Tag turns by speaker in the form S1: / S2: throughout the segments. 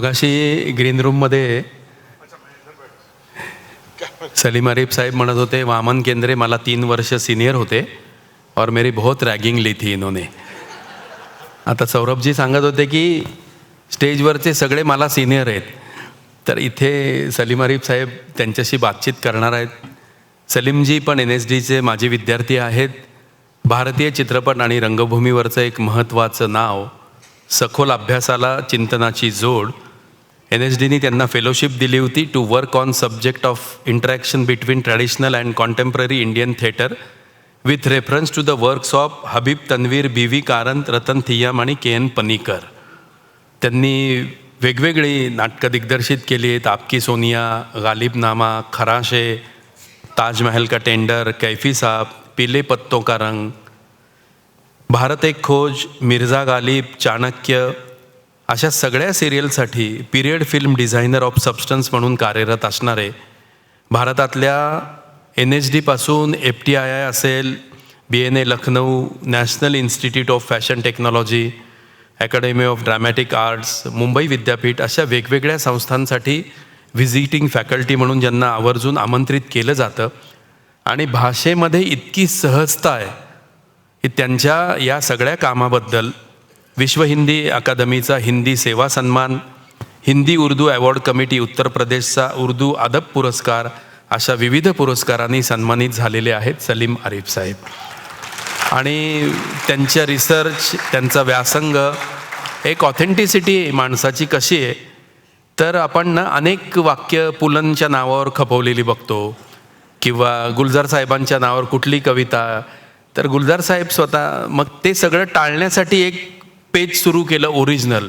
S1: मगाशी ग्रीन रूममध्ये सलीम आरिफ साहेब म्हणत होते वामन केंद्रे मला 3 वर्ष सीनियर होते और मेरी बहुत रॅगिंग ली थी इन्होंने. आता सौरभजी सांगत होते की स्टेजवरचे सगळे मला सिनियर आहेत, तर इथे सलीम आरिफ साहेब त्यांच्याशी बातचीत करणार आहेत. सलीमजी पण NSDचे माजी विद्यार्थी आहेत. भारतीय चित्रपट आणि रंगभूमीवरचं एक महत्त्वाचं नाव, सखोल अभ्यासाला चिंतनाची जोड. NSDनी त्यांना फेलोशिप दिली होती to work on subject of interaction between traditional and contemporary Indian theatre with reference to the works of Habib Tanvir, BV Karanth, Ratan Thiyam आणि KN पनीकर. त्यांनी वेगवेगळी नाटकं दिग्दर्शित केली आहेत. आपकी सोनिया, गालिबनामा, खराशे, ताजमहल का टेंडर, कैफी साहब, पीले पत्तों का रंग, भारत एक खोज, मिर्झा गालिब, चाणक्य अशा सगळ्या सिरियलसाठी period film designer of substance म्हणून कार्यरत असणारे, भारतातल्या NSDपासून FTII असेल, BNA Lucknow, National Institute of Fashion Technology, Academy of Dramatic Arts, Mumbai विद्यापीठ अशा वेगवेगळ्या संस्थांसाठी व्हिजिटिंग फॅकल्टी म्हणून ज्यांना आवर्जून आमंत्रित केलं जातं. आणि भाषेमध्ये इतकी सहजता आहे की त्यांच्या या सगळ्या कामाबद्दल विश्व हिंदी अकादमीचा हिंदी सेवा सन्मान, हिंदी उर्दू अवॉर्ड कमिटी उत्तर प्रदेशचा उर्दू अदब पुरस्कार अशा विविध पुरस्कारांनी सन्मानित झालेले आहेत सलीम आरिफ साहेब. आणि त्यांच्या रिसर्च, त्यांचा व्यासंग, एक ऑथेंटिसिटी माणसाची कशी आहे, तर आपण ना अनेक वाक्य पुलंच्या नावावर खपवलेली बघतो किंवा गुलजार साहेबांच्या नावावर कुठली कविता, तर गुलजार साहेब स्वतः मग ते सगळं टाळण्यासाठी एक पेज सुरू केलं ओरिजिनल.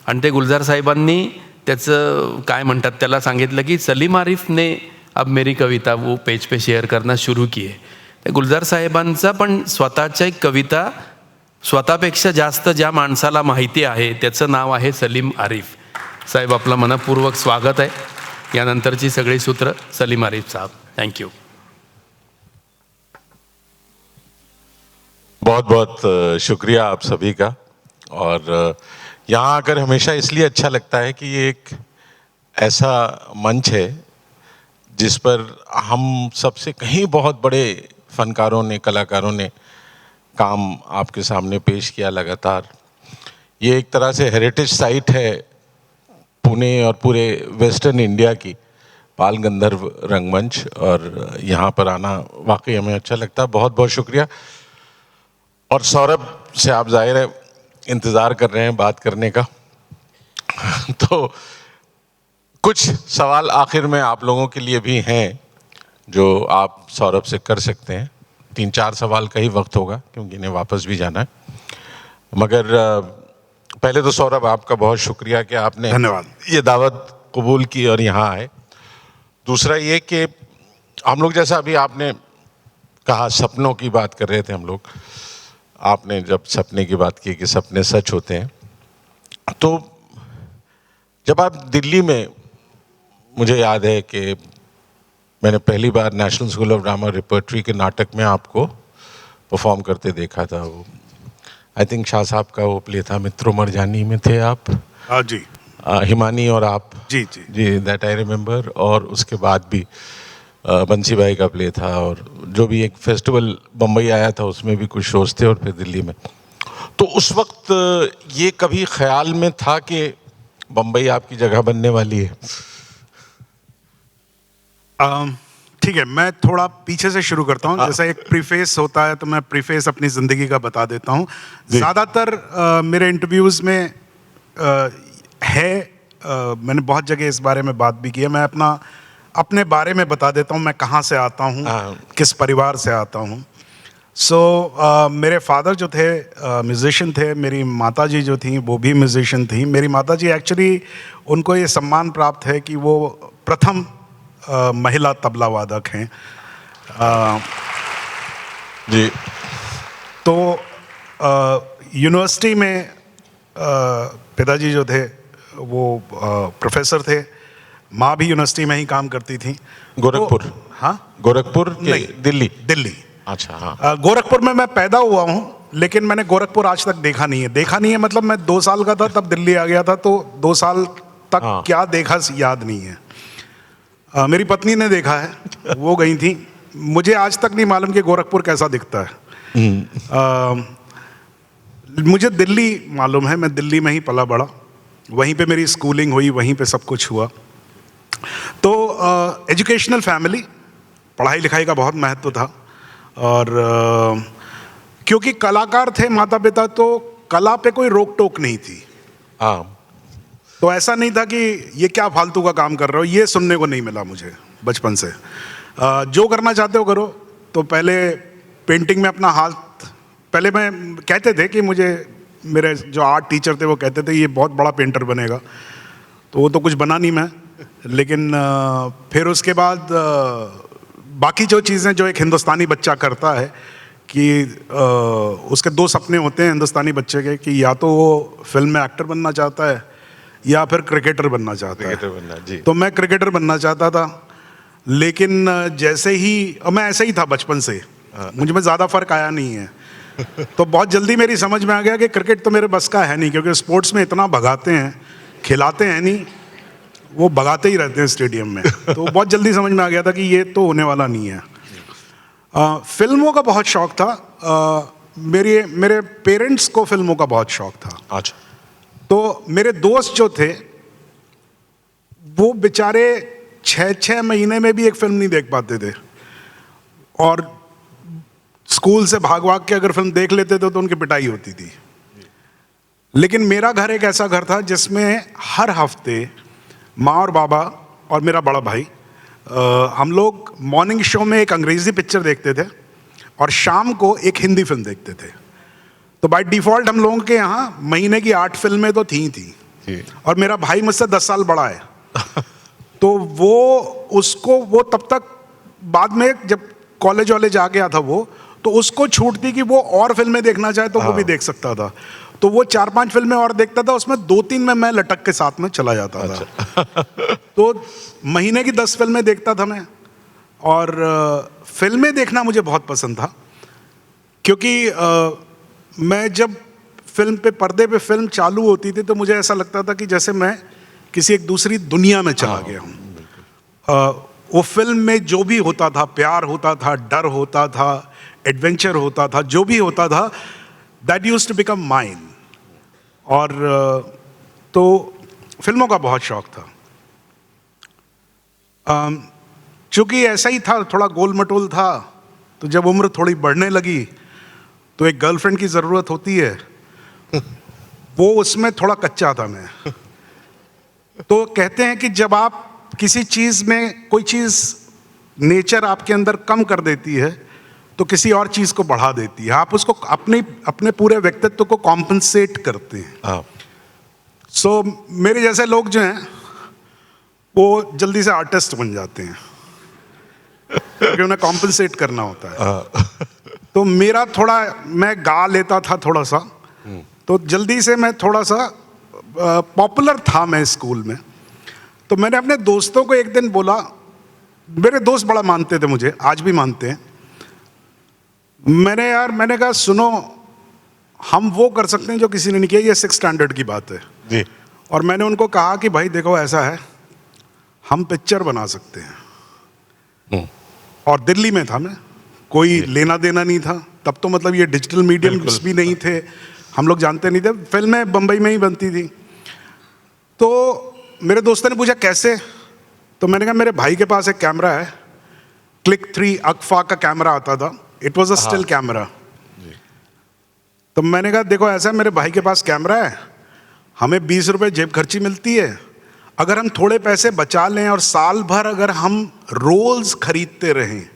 S1: आणि ते गुलजार साहेबांनी त्याचं काय म्हणतात त्याला सांगितलं की सलीम आरिफ ने अब मेरी कविता वो पेज पे शेअर करना शुरू की आहे. गुलजार साहेबांचा पण स्वतःच्या एक कविता स्वतःपेक्षा जास्त ज्या माणसाला माहिती आहे त्याचं नाव आहे सलीम आरिफ साहेब. आपलं मनपूर्वक स्वागत आहे. यानंतरची सगळी सूत्र सलीम आरिफ साहब. थँक्यू.
S2: बहुत बहुत शुक्रिया आप सभी का. और यहाँ आकर हमेशा इसलिए अच्छा लगता है कि ये एक ऐसा मंच है जिस पर हम सबसे कहीं बहुत बड़े फनकारों ने, कलाकारों ने काम आपके सामने पेश किया लगातार. ये एक तरह से हेरिटेज साइट है पुणे और पूरे वेस्टर्न इंडिया की, बाल गंधर्व रंगमंच. और यहाँ पर आना वाकई हमें अच्छा लगता है. बहुत बहुत शुक्रिया. और सौरभ से आप जाहिर है इंतज़ार कर रहे हैं बात करने का, तो कुछ सवाल आखिर में आप लोगों के लिए भी हैं जो आप सौरभ से कर सकते हैं. 3-4 सवाल का ही वक्त होगा क्योंकि इन्हें वापस भी जाना है. मगर पहले तो सौरभ आपका बहुत शुक्रिया कि आपने
S3: धन्यवाद
S2: ये दावत कबूल की और यहाँ आए. दूसरा ये कि हम लोग, जैसा अभी आपने कहा, सपनों की बात कर रहे थे हम लोग. आपने जब सपने की बात की कि सपने सच होते हैं, तो जब आप दिल्ली में, मुझे याद है कि मैंने पहली बार National School of Drama repertory के नाटक में आपको परफॉर्म करते देखा था. वो आई थिंक शाह साहब का वो प्ले था, मित्रों मरजानी में थे आप.
S3: हाँ जी.
S2: हिमानी और आप.
S3: जी जी
S2: जी, दैट आई रिमेंबर. और उसके बाद भी बंसी भाई का प्ले था, और जो भी एक फेस्टिवल बम्बई आया था उसमें भी कुछ शोज थे, और फिर दिल्ली में. तो उस वक्त ये कभी ख्याल में था कि बम्बई आपकी जगह बनने वाली है?
S3: ठीक है, मैं थोड़ा पीछे से शुरू करता हूँ. जैसा एक प्रीफेस होता है तो मैं प्रीफेस अपनी ज़िंदगी का बता देता हूँ. ज़्यादातर मेरे इंटरव्यूज़ में मैंने बहुत जगह इस बारे में बात भी की है. मैं अपने बारे में बता देता हूँ, मैं कहाँ से आता हूँ, किस परिवार से आता हूँ. मेरे फादर जो थे म्यूज़िशियन थे. मेरी माताजी जो थी वो भी म्यूज़िशियन थी. मेरी माताजी एक्चुअली, उनको ये सम्मान प्राप्त है कि वो प्रथम महिला तबला वादक हैं.
S2: जी.
S3: तो यूनिवर्सिटी में पिताजी जो थे वो प्रोफेसर थे. माँ भी यूनिवर्सिटी में ही काम करती थी.
S2: गोरखपुर?
S3: हाँ,
S2: गोरखपुर
S3: नहीं,
S2: दिल्ली.
S3: दिल्ली.
S2: अच्छा. हाँ.
S3: गोरखपुर में मैं पैदा हुआ हूँ, लेकिन मैंने गोरखपुर आज तक देखा नहीं है. मतलब मैं 2 साल का था तब दिल्ली आ गया था, तो 2 साल तक
S2: हाँ।
S3: क्या देखा याद नहीं है। मेरी पत्नी ने देखा है, वो गई थी। मुझे आज तक नहीं मालूम कि गोरखपुर कैसा दिखता है। मुझे दिल्ली मालूम है, मैं दिल्ली में ही पला बड़ा, वहीं पे मेरी स्कूलिंग हुई, वहीं पे सब कुछ हुआ। तो एजुकेशनल फैमिली, पढ़ाई लिखाई का बहुत महत्व था। और क्योंकि कलाकार थे माता पिता, तो कला पे कोई रोक टोक नहीं थी।
S2: हाँ,
S3: तो ऐसा नहीं था कि ये क्या फालतू का काम कर रहे हो, ये सुनने को नहीं मिला मुझे बचपन से। जो करना चाहते हो करो। तो पहले पेंटिंग में अपना हाथ, पहले मैं कहते थे कि मुझे, मेरे जो आर्ट टीचर थे वो कहते थे ये बहुत बड़ा पेंटर बनेगा, तो वो तो कुछ बना नहीं मैं। लेकिन फिर उसके बाद बाकी जो चीज़ें जो एक हिंदुस्तानी बच्चा करता है कि उसके दो सपने होते हैं हिंदुस्तानी बच्चे के, कि या तो वो फिल्म में एक्टर बनना चाहता है या फिर क्रिकेटर बनना चाहता है।
S2: क्रिकेटर बनना, जी।
S3: तो मैं क्रिकेटर बनना चाहता था, लेकिन जैसे ही, और मैं ऐसे ही था बचपन से, मुझ में ज़्यादा फर्क आया नहीं है। तो बहुत जल्दी मेरी समझ में आ गया कि क्रिकेट तो मेरे बस का है नहीं, क्योंकि स्पोर्ट्स में इतना भगाते हैं, खिलाते हैं नहीं, वो भगाते ही रहते हैं स्टेडियम में। तो बहुत जल्दी समझ में आ गया था कि ये तो होने वाला नहीं है। फिल्मों का बहुत शौक था। मेरे पेरेंट्स को फिल्मों का बहुत शौक था।
S2: अच्छा।
S3: तो मेरे दोस्त जो थे वो बेचारे 6-6 महीने में भी एक फिल्म नहीं देख पाते थे, और स्कूल से भाग भाग के अगर फिल्म देख लेते थे तो उनकी पिटाई होती थी। लेकिन मेरा घर एक ऐसा घर था जिसमें हर हफ्ते माँ और बाबा और मेरा बड़ा भाई, हम लोग मॉर्निंग शो में एक अंग्रेजी पिक्चर देखते थे और शाम को एक हिंदी फिल्म देखते थे। तो बाय डिफॉल्ट हम लोगों के यहाँ महीने की 8 फिल्में तो थी। और मेरा भाई मुझसे 10 साल बड़ा है। तो वो तब तक, बाद में जब कॉलेज वॉलेज आ गया था वो, तो उसको छूट थी कि वो और फिल्में देखना चाहे तो वो भी देख सकता था। तो वो 4-5 फिल्में और देखता था, उसमें 2-3 में मैं लटक के साथ में चला जाता था। तो महीने की 10 फिल्में देखता था मैं। और फिल्में देखना मुझे बहुत पसंद था, क्योंकि मैं जब फिल्म पे, पर्दे पे फिल्म चालू होती थी तो मुझे ऐसा लगता था कि जैसे मैं किसी एक दूसरी दुनिया में चला गया हूँ। वो फिल्म में जो भी होता था, प्यार होता था, डर होता था, एडवेंचर होता था, जो भी होता था, that used to become mine. और तो फिल्मों का बहुत शौक था। चूंकि ऐसा ही था, थोड़ा गोल मटोल था, तो जब उम्र थोड़ी बढ़ने लगी तो एक गर्लफ्रेंड की ज़रूरत होती है, वो उसमें थोड़ा कच्चा था मैं। तो कहते हैं कि जब आप किसी चीज़ में, कोई चीज़ नेचर आपके अंदर कम कर देती है तो किसी और चीज़ को बढ़ा देती है, आप उसको अपने पूरे व्यक्तित्व को कॉम्पनसेट करते हैं। सो मेरे जैसे लोग जो हैं वो जल्दी से आर्टिस्ट बन जाते हैं, क्योंकि उन्हें कॉम्पनसेट करना होता है। तो मेरा थोड़ा, मैं गा लेता था थोड़ा सा, तो जल्दी से मैं थोड़ा सा पॉपुलर था मैं स्कूल में। तो मैंने अपने दोस्तों को एक दिन बोला, मेरे दोस्त बड़ा मानते थे मुझे, आज भी मानते हैं। मैंने कहा सुनो, हम वो कर सकते हैं जो किसी ने नहीं किया, ये 6th स्टैंडर्ड की बात है
S2: जी।
S3: और मैंने उनको कहा कि भाई देखो ऐसा है, हम पिक्चर बना सकते हैं। और दिल्ली में था मैं, कोई लेना देना नहीं था तब, तो मतलब ये डिजिटल मीडियम्स भी नहीं थे, हम लोग जानते नहीं थे, फिल्में बम्बई में ही बनती थी। तो मेरे दोस्तों ने पूछा कैसे, तो मैंने कहा मेरे भाई के पास एक कैमरा है, क्लिक 3 अक्फा का कैमरा आता था, it was a still camera. तो मैंने कहा देखो ऐसा, मेरे भाई के पास कैमरा है, हमें 20 रुपए जेब खर्ची मिलती है, अगर हम थोड़े पैसे बचा लें और साल भर अगर हम रोल्स खरीदते रहें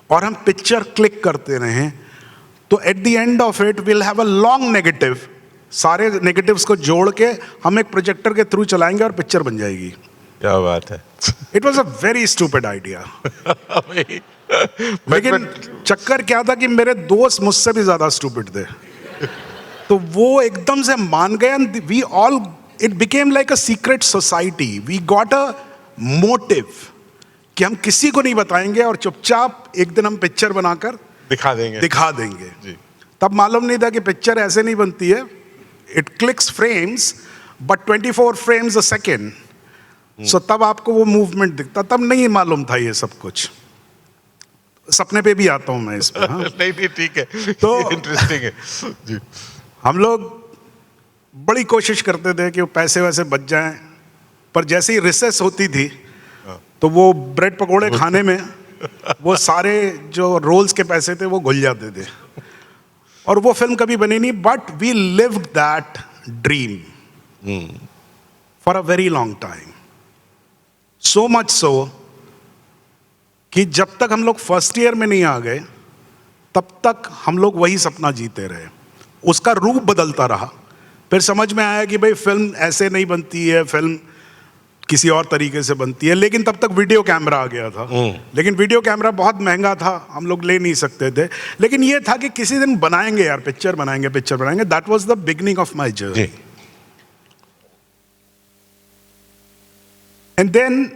S3: और हम पिक्चर क्लिक करते रहें, तो at the end of it will have a long negative, सारे नेगेटिव्स को जोड़ के हम एक प्रोजेक्टर के थ्रू चलाएंगे और पिक्चर बन जाएगी।
S2: क्या बात है।
S3: It was a very stupid idea. लेकिन चक्कर क्या था कि मेरे दोस्त मुझसे भी ज्यादा स्टूपिड थे, तो वो एकदम से मान गए। And we all, it became like a secret society, we got a motive कि हम किसी को नहीं बताएंगे और चुपचाप एक दिन हम पिक्चर बनाकर दिखा देंगे
S2: जी।
S3: तब मालूम नहीं था कि पिक्चर ऐसे नहीं बनती है, it clicks frames but 24 frames a second so तब आपको वो मूवमेंट दिखता, तब नहीं मालूम था ये सब कुछ। सपने पे भी आता हूं मैं इस पे। हाँ?
S2: नहीं ठीक है,
S3: तो
S2: इंटरेस्टिंग है जी।
S3: हम लोग बड़ी कोशिश करते थे कि वो पैसे वैसे बच जाएं, पर जैसे ही रिसेस होती थी तो वो ब्रेड पकोड़े खाने में वो सारे जो रोल्स के पैसे थे वो घुल जाते थे, और वो फिल्म कभी बनी नहीं। But we lived that dream for a very long time, so much so कि जब तक हम लोग फर्स्ट ईयर में नहीं आ गए तब तक हम लोग वही सपना जीते रहे। उसका रूप बदलता रहा, फिर समझ में आया कि भाई फिल्म ऐसे नहीं बनती है, फिल्म किसी और तरीके से बनती है। लेकिन तब तक वीडियो कैमरा आ गया था, लेकिन वीडियो कैमरा बहुत महंगा था, हम लोग ले नहीं सकते थे। लेकिन ये था कि किसी दिन बनाएंगे यार, पिक्चर बनाएंगे, पिक्चर बनाएंगे। That was the beginning of my journey. And then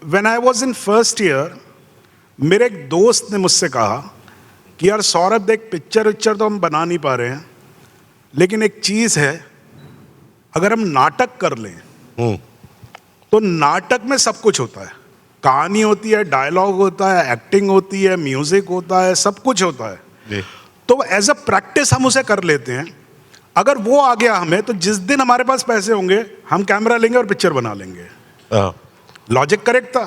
S3: when I was in first year, मेरे एक दोस्त ने मुझसे कहा कि यार सौरभ देख, पिक्चर तो हम बना नहीं पा रहे हैं, लेकिन एक चीज है, अगर हम नाटक कर लें तो नाटक में सब कुछ होता है। कहानी होती है, डायलॉग होता है, एक्टिंग होती है, म्यूजिक होता है, सब कुछ होता है। तो एज अ प्रैक्टिस हम उसे कर लेते हैं। अगर वो आ गया हमें, तो जिस दिन हमारे पास पैसे होंगे हम कैमरा लेंगे और पिक्चर बना लेंगे। लॉजिक करेक्ट था।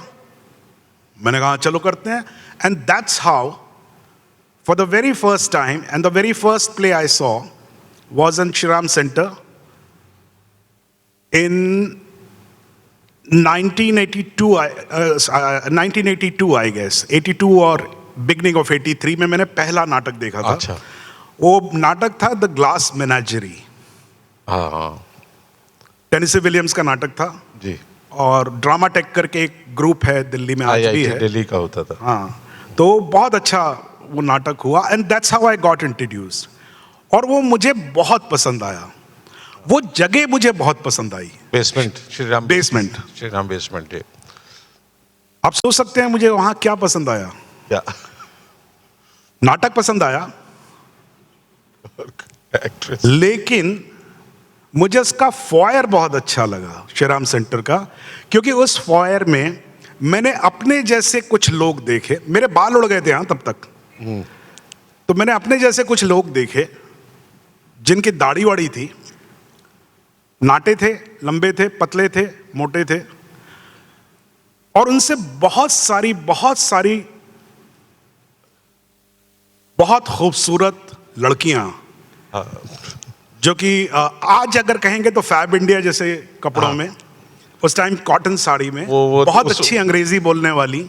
S3: मैंने कहा चलो करते हैं। And that's how for the very first time, and the very first play I saw was in Shriram Center in 1982, 1982 I guess, 82 और beginning of 83 में मैंने पहला नाटक देखा था।
S2: अच्छा।
S3: वो नाटक था द ग्लास मेनाजरी। टेनेसी विलियम्स का नाटक था
S2: जी।
S3: और ड्रामा टेक करके एक ग्रुप है दिल्ली में, आज भी है,
S2: दिल्ली का होता था।
S3: हाँ, तो बहुत अच्छा वो नाटक हुआ। And that's how I got introduced, और वो मुझे बहुत पसंद आया। वो जगह मुझे बहुत पसंद आई।
S2: Basement, Shriram
S3: basement,
S2: Shriram basement.
S3: आप सोच सकते हैं मुझे वहां क्या पसंद आया।
S2: क्या?
S3: नाटक पसंद आया,
S2: एक्ट्रेस।
S3: लेकिन मुझे उसका फॉयर बहुत अच्छा लगा, श्रीराम सेंटर का, क्योंकि उस फॉयर में मैंने अपने जैसे कुछ लोग देखे। मेरे बाल उड़ गए थे हाँ तब तक, तो मैंने अपने जैसे कुछ लोग देखे जिनकी दाढ़ी वाड़ी थी, नाटे थे, लंबे थे, पतले थे, मोटे थे, और उनसे बहुत सारी बहुत खूबसूरत लड़कियां, जो कि आज अगर कहेंगे तो फैब इंडिया जैसे कपड़ों में, उस टाइम कॉटन साड़ी में,
S2: वो
S3: बहुत अच्छी अंग्रेजी बोलने वाली,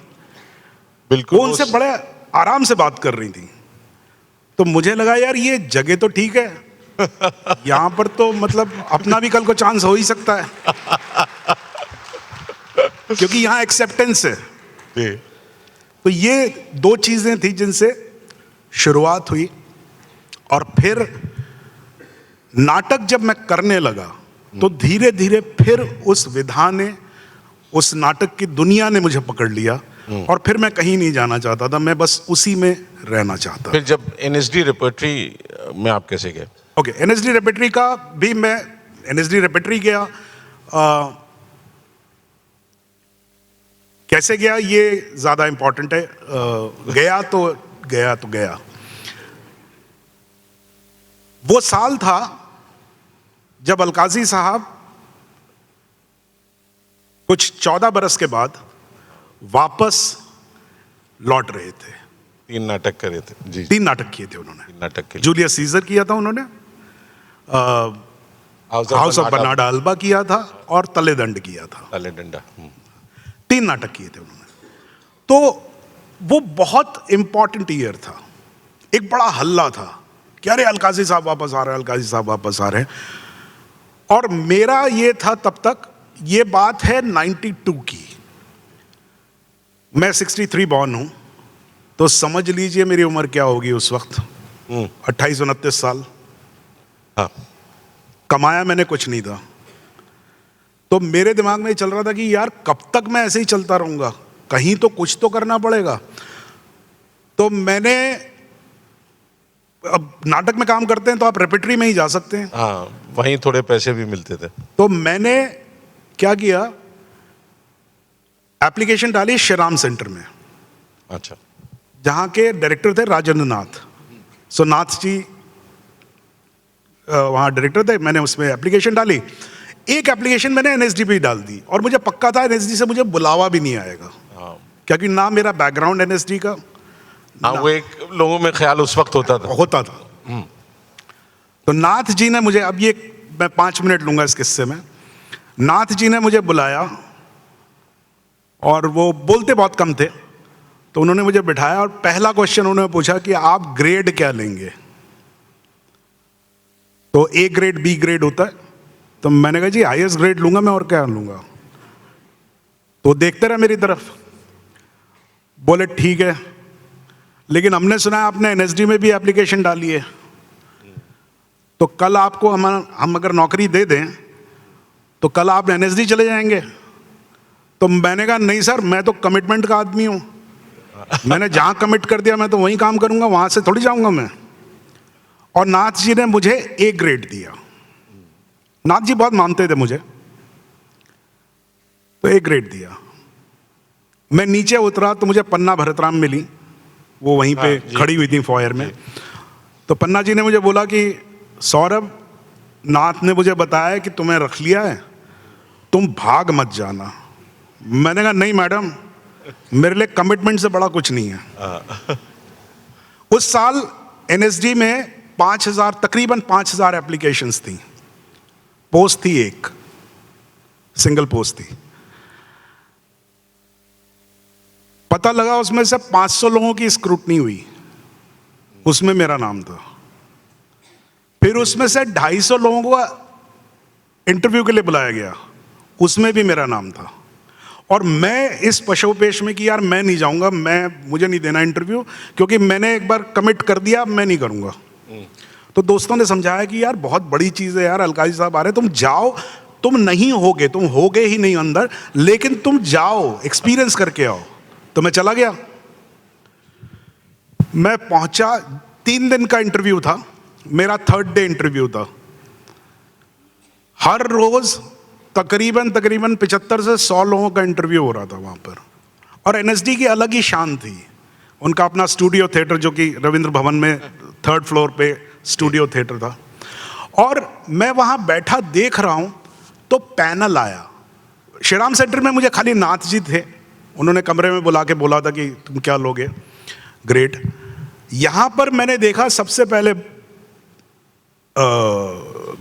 S2: बिल्कुल,
S3: वो उनसे बड़े आराम से बात कर रही थी। तो मुझे लगा यार ये जगह तो ठीक है, यहां पर तो मतलब अपना भी कल को चांस हो ही सकता है, क्योंकि यहां एक्सेप्टेंस है। तो ये दो चीजें थी जिनसे शुरुआत हुई। और फिर नाटक जब मैं करने लगा तो धीरे धीरे फिर उस विधा ने, उस नाटक की दुनिया ने मुझे पकड़ लिया, और फिर मैं कहीं नहीं जाना चाहता था, मैं बस उसी में रहना चाहता।
S2: फिर जब एनएसडी रेपर्टरी में आप कैसे गए?
S3: ओके, एनएसडी रेपर्टरी का भी मैं एनएसडी रेपर्टरी गया। कैसे गया ये ज्यादा इंपॉर्टेंट है। गया तो गया। वो साल था जब अलकाजी साहब कुछ 14 बरस के बाद वापस लौट रहे थे।
S2: 3 नाटक करे थे जी।
S3: 3 नाटक किए थे उन्होंने।
S2: 3 नाटक के लिए।
S3: जूलियस सीजर किया था उन्होंने, हाउस ऑफ बर्नार्ड अल्बा किया था, और तलेदंड किया था।
S2: तलेदंडा।
S3: 3 नाटक किए थे उन्होंने। तो वो बहुत इंपॉर्टेंट ईयर था। एक बड़ा हल्ला था कि अरे अलकाजी साहब वापस आ रहे हैं, अलकाजी साहब वापस आ रहे हैं। और मेरा ये था तब तक, ये बात है 92 की, मैं 63 बॉर्न हूं, तो समझ लीजिए मेरी उम्र क्या होगी उस वक्त। 28-29 साल।
S2: हाँ।
S3: कमाया मैंने कुछ नहीं था, तो मेरे दिमाग में चल रहा था कि यार कब तक मैं ऐसे ही चलता रहूंगा, कहीं तो कुछ तो करना पड़ेगा। तो मैंने, अब नाटक में काम करते हैं तो आप रेपर्टरी में ही जा सकते हैं,
S2: हाँ, वहीं थोड़े पैसे भी मिलते थे।
S3: तो मैंने क्या किया, एप्लीकेशन डाली श्रीराम सेंटर में,
S2: अच्छा।
S3: जहाँ के डायरेक्टर थे राजेंद्र नाथ। सो नाथ जी वहाँ डायरेक्टर थे। मैंने उसमें एप्लीकेशन डाली। एक एप्लीकेशन मैंने एनएसडी पे डाल दी और मुझे पक्का था एनएसडी से मुझे बुलावा भी नहीं आएगा, क्योंकि ना मेरा बैकग्राउंड एनएसडी का।
S2: हाँ, वो एक लोगों में ख्याल उस वक्त होता था।
S3: तो नाथ जी ने मुझे, अब ये मैं 5 मिनट लूंगा इस किस्से में। नाथ जी ने मुझे बुलाया और वो बोलते बहुत कम थे, तो उन्होंने मुझे बिठाया और पहला क्वेश्चन उन्होंने पूछा कि आप ग्रेड क्या लेंगे। तो ए ग्रेड बी ग्रेड होता है, तो मैंने कहा जी हाईएस्ट ग्रेड लूंगा मैं, और क्या लूंगा। तो देखते रहे मेरी तरफ, बोले ठीक है, लेकिन हमने सुना है आपने एनएसडी में भी एप्लीकेशन डाली है, तो कल आपको हम अगर नौकरी दे दें तो कल आप एनएसडी चले जाएंगे। तो मैंने कहा नहीं सर, मैं तो कमिटमेंट का आदमी हूं, मैंने जहां कमिट कर दिया मैं तो वहीं काम करूंगा, वहां से थोड़ी जाऊंगा मैं। और नाथ जी ने मुझे ए ग्रेड दिया। नाथ जी बहुत मानते थे मुझे, तो ए ग्रेड दिया। मैं नीचे उतरा तो मुझे पन्ना भरतराम मिली, वो वहीं पे खड़ी हुई थी फॉयर में। तो पन्ना जी ने मुझे बोला कि सौरभ, नाथ ने मुझे बताया कि तुम्हें रख लिया है, तुम भाग मत जाना। मैंने कहा नहीं मैडम, मेरे लिए कमिटमेंट से बड़ा कुछ नहीं है। उस साल एनएसडी में 5,000, तकरीबन 5,000 एप्लीकेशंस थी, पोस्ट थी एक, सिंगल पोस्ट थी। पता लगा उसमें से 500 लोगों की स्क्रूटनी हुई, उसमें मेरा नाम था। फिर उसमें से 250 लोगों को इंटरव्यू के लिए बुलाया गया, उसमें भी मेरा नाम था। और मैं इस पशोपेश में कि यार मैं नहीं जाऊंगा, मुझे नहीं देना इंटरव्यू, क्योंकि मैंने एक बार कमिट कर दिया, मैं नहीं करूंगा। तो दोस्तों ने समझाया कि यार बहुत बड़ी चीज़ है यार, अलकाजी साहब आ रहे, तुम जाओ, तुम नहीं होगे, तुम होगे ही नहीं अंदर, लेकिन तुम जाओ, एक्सपीरियंस करके आओ। तो मैं चला गया। मैं पहुंचा, 3 दिन का इंटरव्यू था, मेरा 3rd डे इंटरव्यू था। हर रोज तकरीबन 75 से 100 लोगों का इंटरव्यू हो रहा था वहां पर। और एनएसडी की अलग ही शान थी, उनका अपना स्टूडियो थिएटर, जो कि रविंद्र भवन में 3rd फ्लोर पे स्टूडियो थिएटर था। और मैं वहां बैठा देख रहा हूं तो पैनल आया। श्रीराम सेंटर में मुझे खाली नाथ जी थे, उन्होंने कमरे में बुला के बोला था कि तुम क्या लोगे, ग्रेट। यहां पर मैंने देखा सबसे पहले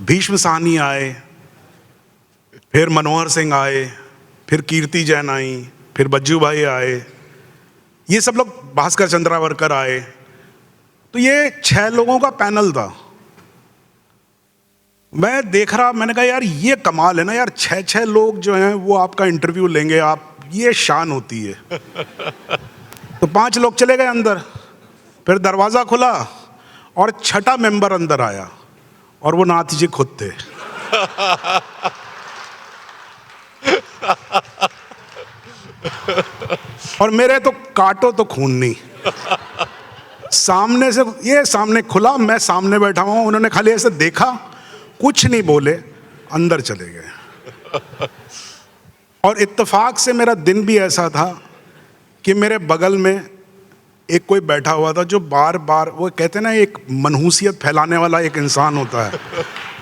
S3: भीष्म साहनी आए, फिर मनोहर सिंह आए, फिर कीर्ति जैन आई, फिर बज्जू भाई आए, ये सब लोग, भास्कर चंद्रावरकर आए। तो ये 6 लोगों का पैनल था। मैं देख रहा, मैंने कहा यार ये कमाल है ना यार, 6 लोग जो हैं वो आपका इंटरव्यू लेंगे, आप, ये शान होती है। तो 5 लोग चले गए अंदर, फिर दरवाजा खुला और 6ठा मेंबर अंदर आया, और वो नाथ जी खुद थे। और मेरे तो काटो तो खून नहीं, सामने से ये सामने खुला, मैं सामने बैठा हूं, उन्होंने खाली ऐसे देखा, कुछ नहीं बोले, अंदर चले गए। और इत्तेफाक से मेरा दिन भी ऐसा था कि मेरे बगल में एक कोई बैठा हुआ था जो बार बार, वो कहते हैं ना एक मनहूसियत फैलाने वाला एक इंसान होता है,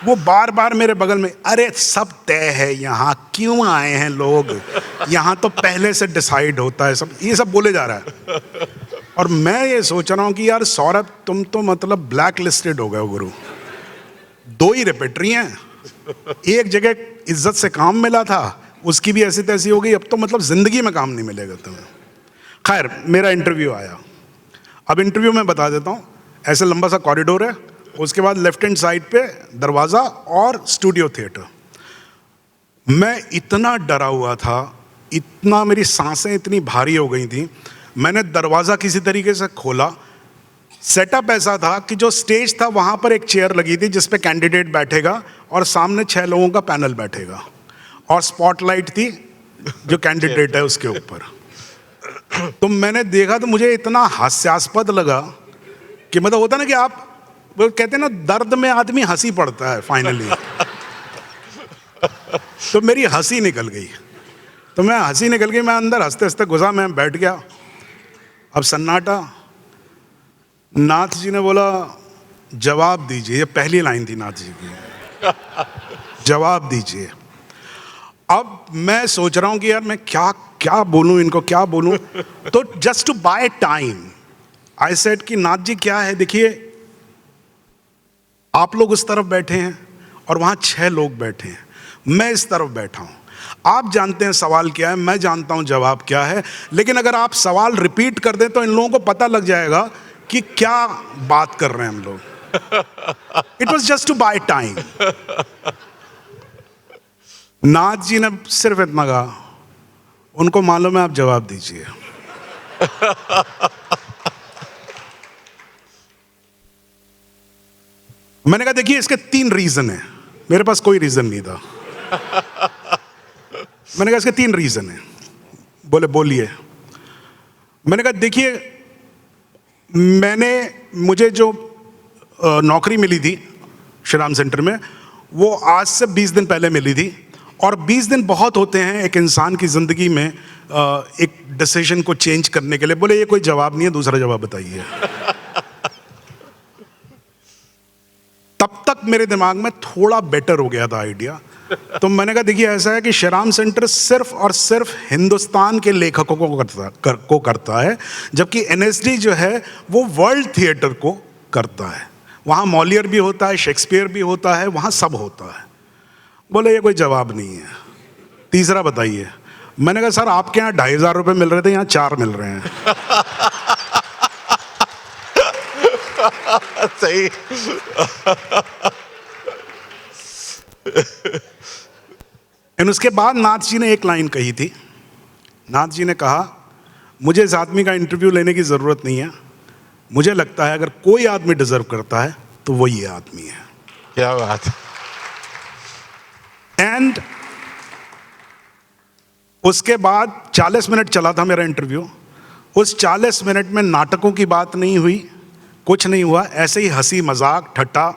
S3: वो बार बार मेरे बगल में, अरे सब तय है, यहाँ क्यों आए हैं लोग, यहाँ तो पहले से डिसाइड होता है सब, ये सब बोले जा रहा है। और मैं ये सोच रहा हूँ कि यार सौरभ, तुम तो मतलब ब्लैक लिस्टेड हो गए हो गुरु। 2 ही रिपेटरी हैं, एक जगह इज्जत से काम मिला था, उसकी भी ऐसी तैसी हो गई, अब तो मतलब जिंदगी में काम नहीं मिलेगा तुम्हें। खैर, मेरा इंटरव्यू आया। अब इंटरव्यू में बता देता हूँ, ऐसे लंबा सा कॉरिडोर है, उसके बाद लेफ्ट हैंड साइड पे दरवाज़ा और स्टूडियो थिएटर। मैं इतना डरा हुआ था, इतना, मेरी सांसें इतनी भारी हो गई थी। मैंने दरवाज़ा किसी तरीके से खोला। सेटअप ऐसा था कि जो स्टेज था वहाँ पर एक चेयर लगी थी जिस पे कैंडिडेट बैठेगा और सामने 6 लोगों का पैनल बैठेगा, और स्पॉटलाइट थी जो कैंडिडेट है उसके ऊपर। तो मैंने देखा तो मुझे इतना हास्यास्पद लगा कि मतलब होता ना कि आप, वो कहते हैं ना, दर्द में आदमी हंसी पड़ता है फाइनली। तो मेरी हंसी निकल गई। तो मैं हंसी निकल गई, मैं अंदर हंसते हंसते घुसा, मैं बैठ गया। अब सन्नाटा। नाथ जी ने बोला जवाब दीजिए, ये पहली लाइन थी नाथ जी की, जवाब दीजिए। अब मैं सोच रहा हूं कि यार मैं क्या क्या बोलूं, इनको क्या बोलूं। तो just to buy time I said कि नाथ जी क्या है, देखिए आप लोग उस तरफ बैठे हैं और वहां 6 लोग बैठे हैं, मैं इस तरफ बैठा हूं। आप जानते हैं सवाल क्या है, मैं जानता हूं जवाब क्या है, लेकिन अगर आप सवाल रिपीट कर दें तो इन लोगों को पता लग जाएगा कि क्या बात कर रहे हैं हम लोग। It was just to buy time. Nath ji ने सिर्फ इतना कहा, उनको मालूम है, आप जवाब दीजिए। मैंने कहा देखिए इसके 3 रीजन है, मेरे पास कोई रीजन नहीं था। मैंने कहा इसके 3 रीजन है। बोले बोलिए। मैंने कहा देखिए मुझे जो नौकरी मिली थी श्रीराम सेंटर में, वो आज से 20 दिन पहले मिली थी, और 20 दिन बहुत होते हैं एक इंसान की ज़िंदगी में एक डिसीजन को चेंज करने के लिए। बोले ये कोई जवाब नहीं है, दूसरा जवाब बताइए। तब तक मेरे दिमाग में थोड़ा बेटर हो गया था आइडिया। तो मैंने कहा देखिए ऐसा है कि श्रीराम सेंटर सिर्फ और सिर्फ हिंदुस्तान के लेखकों को करता है, जबकि एनएसडी जो है वो वर्ल्ड थिएटर को करता है। वहाँ मॉलियर भी होता है, शेक्सपियर भी होता है, वहाँ सब होता है। बोले ये कोई जवाब नहीं है, तीसरा बताइए। मैंने कहा सर आपके यहाँ 2500 रुपये मिल रहे थे, यहाँ 4 मिल रहे हैं।
S2: सही।
S3: उसके बाद नाथ जी ने एक लाइन कही थी। नाथ जी ने कहा मुझे इस आदमी का इंटरव्यू लेने की जरूरत नहीं है, मुझे लगता है अगर कोई आदमी डिजर्व करता है तो वो ये आदमी है।
S2: क्या बात।
S3: एंड उसके बाद 40 मिनट चला था मेरा इंटरव्यू। उस 40 मिनट में नाटकों की बात नहीं हुई, कुछ नहीं हुआ, ऐसे ही हंसी मजाक ठट्टा।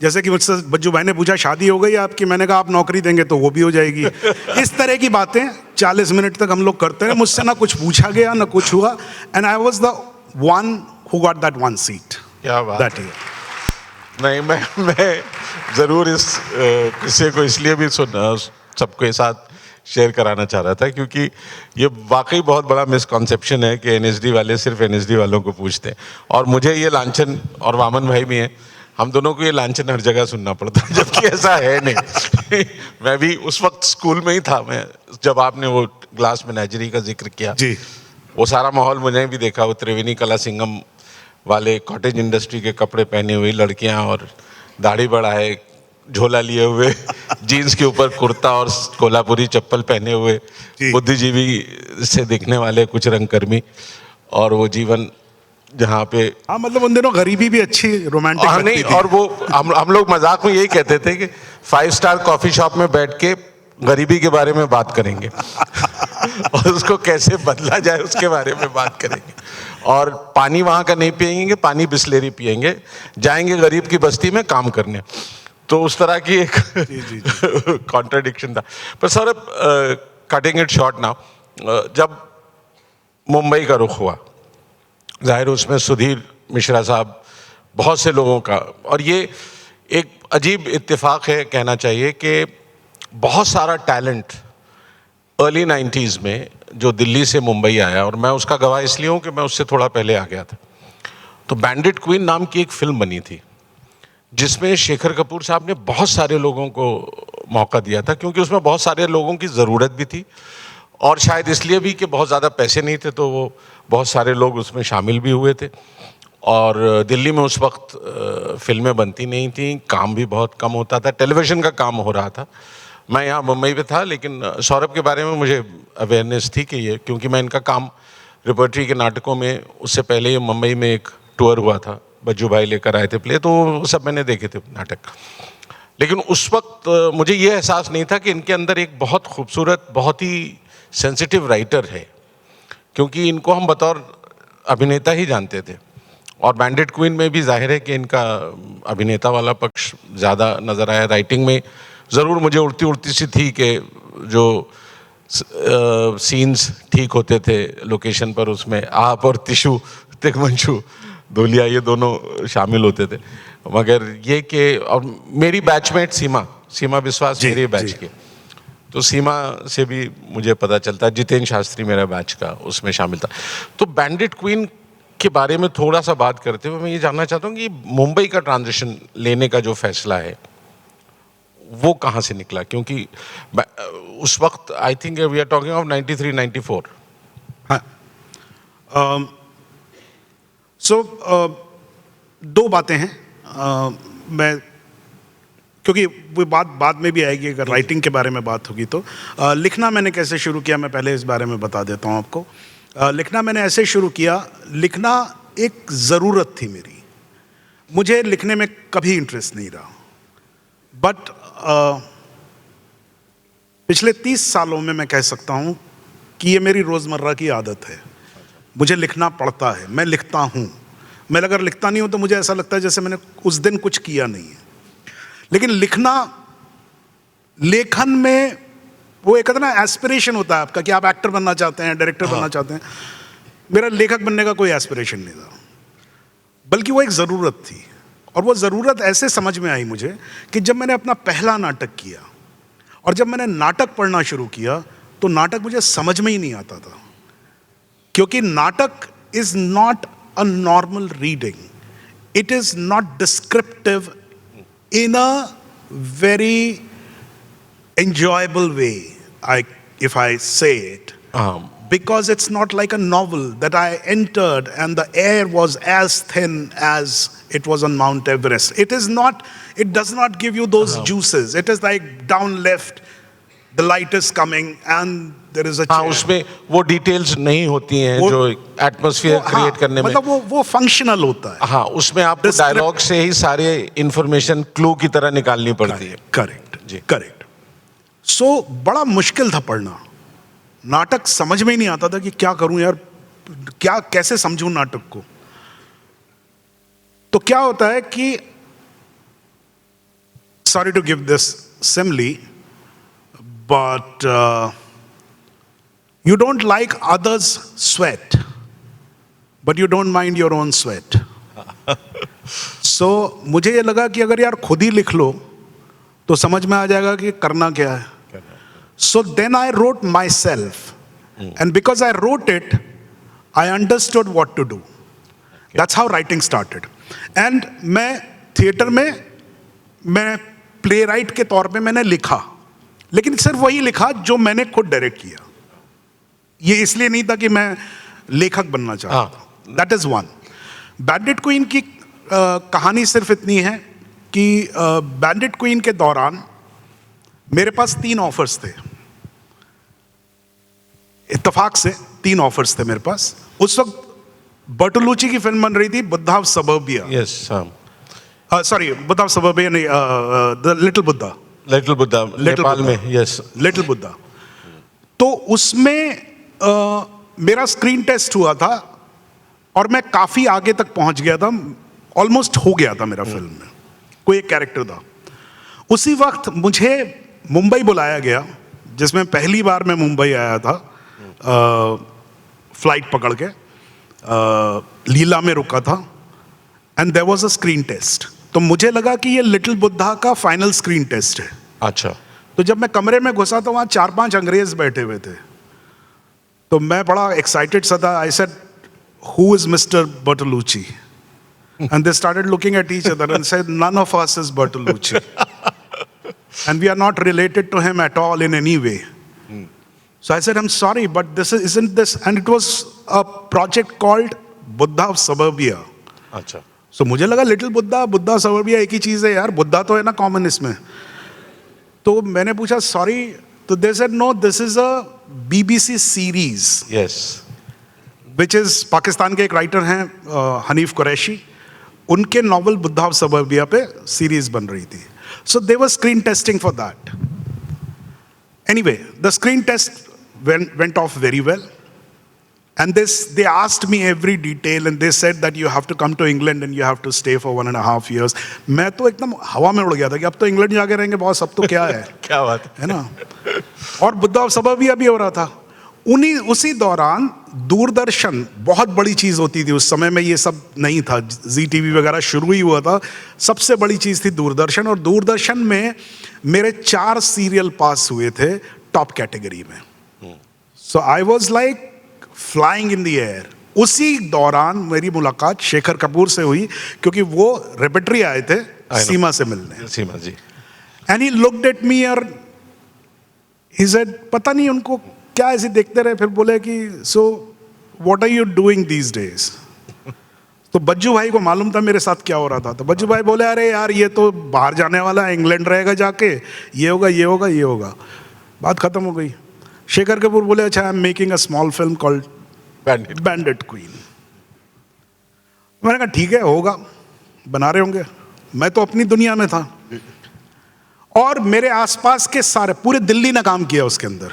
S3: जैसे कि मुझसे बज्जू भाई ने पूछा शादी हो गई आपकी, मैंने कहा आप नौकरी देंगे तो वो भी हो जाएगी। इस तरह की बातें 40 मिनट तक हम लोग करते रहे। मुझसे ना कुछ पूछा गया ना कुछ हुआ, and I was the one who got that 1 seat.
S2: क्या बात।
S3: That year.
S2: नहीं, मैं ज़रूर इस किस्से को इसलिए भी सबके साथ शेयर कराना चाह रहा था, क्योंकि ये वाकई बहुत बड़ा मिसकॉन्सेप्शन है कि एनएसडी वाले सिर्फ एनएसडी वालों को पूछते हैं। और मुझे ये लांछन, और वामन भाई भी हैं, हम दोनों को ये लांछन हर जगह सुनना पड़ता है, जबकि ऐसा है नहीं। मैं भी उस वक्त स्कूल में ही था, मैं जब आपने वो ग्लास मेनेजरी का जिक्र किया
S3: जी,
S2: वो सारा माहौल मुझे भी देखा। वो त्रिवेणी कला सिंगम वाले कॉटेज इंडस्ट्री के कपड़े पहने हुई लड़कियां और दाढ़ी बढ़ाए, झोला लिए हुए, जीन्स के ऊपर कुर्ता और कोल्हापुरी चप्पल पहने हुए, बुद्धिजीवी से दिखने वाले कुछ रंगकर्मी, और वो जीवन जहाँ पे
S3: हाँ मतलब उन दिनों गरीबी भी अच्छी रोमांटिक
S2: नहीं थी। और वो हम लोग मजाक में यही कहते थे कि 5 स्टार कॉफी शॉप में बैठ के गरीबी के बारे में बात करेंगे और उसको कैसे बदला जाए उसके बारे में बात करेंगे। और पानी वहाँ का नहीं पियेंगे, पानी बिस्लेरी पियेंगे, जाएंगे गरीब की बस्ती में काम करने। तो उस तरह की एक कॉन्ट्रडिक्शन था। पर sir cutting it short now, जब मुंबई का रुख हुआ, जाहिर उसमें सुधीर मिश्रा साहब, बहुत से लोगों का, और ये एक अजीब इत्तेफाक है कहना चाहिए कि बहुत सारा टैलेंट अर्ली 90s में जो दिल्ली से मुंबई आया, और मैं उसका गवाह इसलिए हूँ कि मैं उससे थोड़ा पहले आ गया था। तो बैंडिट क्वीन नाम की एक फिल्म बनी थी जिसमें शेखर कपूर साहब ने बहुत सारे लोगों को मौका दिया था, क्योंकि उसमें बहुत सारे लोगों की ज़रूरत भी थी, और शायद इसलिए भी कि बहुत ज़्यादा पैसे नहीं थे, तो वो बहुत सारे लोग उसमें शामिल भी हुए थे। और दिल्ली में उस वक्त फिल्में बनती नहीं थी, काम भी बहुत कम होता था, टेलीविज़न का काम हो रहा था। मैं यहाँ मुंबई में था, लेकिन सौरभ के बारे में मुझे अवेयरनेस थी कि ये, क्योंकि मैं इनका काम रिपर्टरी के नाटकों में, उससे पहले ये मुंबई में एक टूर हुआ था, बज्जू भाई लेकर आए थे प्ले, तो सब मैंने देखे थे नाटक। लेकिन उस वक्त मुझे ये एहसास नहीं था कि इनके अंदर एक बहुत खूबसूरत, बहुत ही सेंसिटिव राइटर है, क्योंकि इनको हम बतौर अभिनेता ही जानते थे। और बैंडिट क्वीन में भी जाहिर है कि इनका अभिनेता वाला पक्ष ज़्यादा नज़र आया। राइटिंग में ज़रूर मुझे उड़ती उड़ती सी थी कि जो सीन्स ठीक होते थे लोकेशन पर, उसमें आप और तिशु तिग्मांशु धूलिया ये दोनों शामिल होते थे। मगर ये कि और मेरी बैचमेट सीमा विश्वास
S3: जी,
S2: मेरे बैच
S3: जी।
S2: के, तो सीमा से भी मुझे पता चलता है, जितेंद्र शास्त्री मेरा बैच का उसमें शामिल था। तो बैंडिट क्वीन के बारे में थोड़ा सा बात करते हुए मैं ये जानना चाहता हूँ कि मुंबई का ट्रांजिशन लेने का जो फैसला है वो कहाँ से निकला? क्योंकि उस वक्त I think we are talking of 93 94।
S3: हाँ, सो दो बातें हैं। मैं क्योंकि वो बात बाद में भी आएगी, अगर राइटिंग के बारे में बात होगी तो लिखना मैंने कैसे शुरू किया मैं पहले इस बारे में बता देता हूँ आपको। लिखना मैंने ऐसे शुरू किया, लिखना एक ज़रूरत थी मेरी, मुझे लिखने में कभी इंटरेस्ट नहीं रहा, बट पिछले 30 सालों में मैं कह सकता हूँ कि ये मेरी रोज़मर्रा की आदत है। मुझे लिखना पड़ता है, मैं लिखता हूँ। मैं अगर लिखता नहीं हूँ तो मुझे ऐसा लगता है जैसे मैंने उस दिन कुछ किया नहीं है। लेकिन लिखना, लेखन में वो एक ना एस्पिरेशन होता है आपका कि आप एक्टर बनना चाहते हैं, डायरेक्टर बनना चाहते हैं। मेरा लेखक बनने का कोई एस्पिरेशन नहीं था, बल्कि वो एक ज़रूरत थी। और वो ज़रूरत ऐसे समझ में आई मुझे कि जब मैंने अपना पहला नाटक किया और जब मैंने नाटक पढ़ना शुरू किया तो नाटक मुझे समझ में ही नहीं आता था, क्योंकि नाटक is not a normal reading, it is not descriptive in a very enjoyable way, if I say it, because it's not like a novel that I entered and the air was as thin as it was on Mount Everest. It is not, it does not give you those juices. It is like down left, the light is coming and there is a chair.
S2: उसमें वो details नहीं होती हैं जो atmosphere create करने में,
S3: मतलब वो फंक्शनल होता है।
S2: हाँ, उसमें आपको डायलॉग से ही सारे इंफॉर्मेशन क्लू की तरह निकालनी पड़ती है।
S3: करेक्ट जी, करेक्ट। सो बड़ा मुश्किल था पढ़ना, नाटक समझ में ही नहीं आता था कि क्या करूं यार, क्या कैसे समझूं नाटक को। तो क्या होता है कि, sorry to give this simply, but you don't like others' sweat, but you don't mind your own sweat. So मुझे ये लगा कि अगर यार खुद ही लिख लो तो समझ में आ जाएगा कि करना क्या है। So then I wrote myself, and because I wrote it, I understood what to do. That's how writing started. And मैं थिएटर में मैं प्ले राइट के तौर पे मैंने लिखा, लेकिन सिर्फ वही लिखा जो मैंने खुद डायरेक्ट किया। ये इसलिए नहीं था कि मैं लेखक बनना चाहता था। That is one. Bandit queen की कहानी सिर्फ इतनी है कि बैंडिट क्वीन के दौरान मेरे पास 3 ऑफर्स थे, इत्तेफाक से 3 ऑफर्स थे मेरे पास। उस वक्त बर्टोलुची की फिल्म बन रही थी, Buddha of suburbia.
S2: Yes,
S3: sorry, Buddha of suburbia नहीं, the little Buddha.
S2: Little Buddha Nepal में, यस,
S3: लिटिल बुद्धा। तो उसमें मेरा स्क्रीन टेस्ट हुआ था और मैं काफ़ी आगे तक पहुंच गया था, ऑलमोस्ट हो गया था मेरा फिल्म में, कोई एक कैरेक्टर था। उसी वक्त मुझे मुंबई बुलाया गया, जिसमें पहली बार मैं मुंबई आया था, फ्लाइट पकड़ के लीला में रुका था, and there was a screen test. तो मुझे लगा कि ये लिटिल बुद्धा का फाइनल स्क्रीन टेस्ट है।
S2: अच्छा।
S3: तो जब मैं कमरे में घुसा तो वहाँ 4-5 अंग्रेज बैठे हुए थे, तो मैं बड़ा एक्साइटेड सा था। I said, who is mister Bertolucci? And they started looking at each other and said, none of us is Bertolucci and we are not related to him at all in any way. So I said, I am sorry but this isn't this, and it was a project called Buddha of suburbia.
S2: अच्छा।
S3: So मुझे लगा little Buddha, Buddha सबर्बिया एक ही चीज है यार, बुद्धा तो है ना कॉमन इसमें। तो मैंने पूछा सॉरी, तो they said no, this is a BBC series.
S2: Yes.
S3: Which is, Pakistan के एक राइटर हैं हनीफ कुरैशी, उनके नॉवल बुद्धा ऑफ सबर्बिया पे सीरीज बन रही थी। So they were screen testing for that. Anyway, the screen test went off very well, and they asked me every detail and they said that you have to come to England and you have to stay for 1.5 years. मैं तो एकदम हवा में उड़ गया था कि अब तो इंग्लैंड जाके रहेंगे बॉस, अब तो क्या है।
S2: क्या बात
S3: है ना। और बुद्धा सबबिया भी हो रहा था। उसी दौरान दूरदर्शन बहुत बड़ी चीज होती थी उस समय में, ये सब नहीं था, जी टीवी वगैरह शुरू ही हुआ था, सबसे बड़ी चीज थी दूरदर्शन। और दूरदर्शन में मेरे 4 सीरियल पास हुए थे टॉप कैटेगरी में। So I was like flying in the air. उसी दौरान मेरी मुलाकात शेखर कपूर से हुई, क्योंकि वो रेपेटरी आए थे सीमा से मिलने।
S2: Seema ji.
S3: And he looked at me और ही सेड, पता नहीं उनको क्या ऐसे देखते रहे, फिर बोले कि so what are you doing these days. तो बज्जू भाई को मालूम था मेरे साथ क्या हो रहा था। तो बज्जू भाई बोले, अरे यार ये तो बाहर जाने वाला है, इंग्लैंड रहेगा जाके, ये होगा ये होगा ये होगा। बात खत्म हो गई। शेखर कपूर बोले, अच्छा I am making a small film called bandit queen. मैंने कहा ठीक है, होगा, बना रहे होंगे। मैं तो अपनी दुनिया में था और मेरे आसपास के सारे, पूरे दिल्ली ने काम किया उसके अंदर,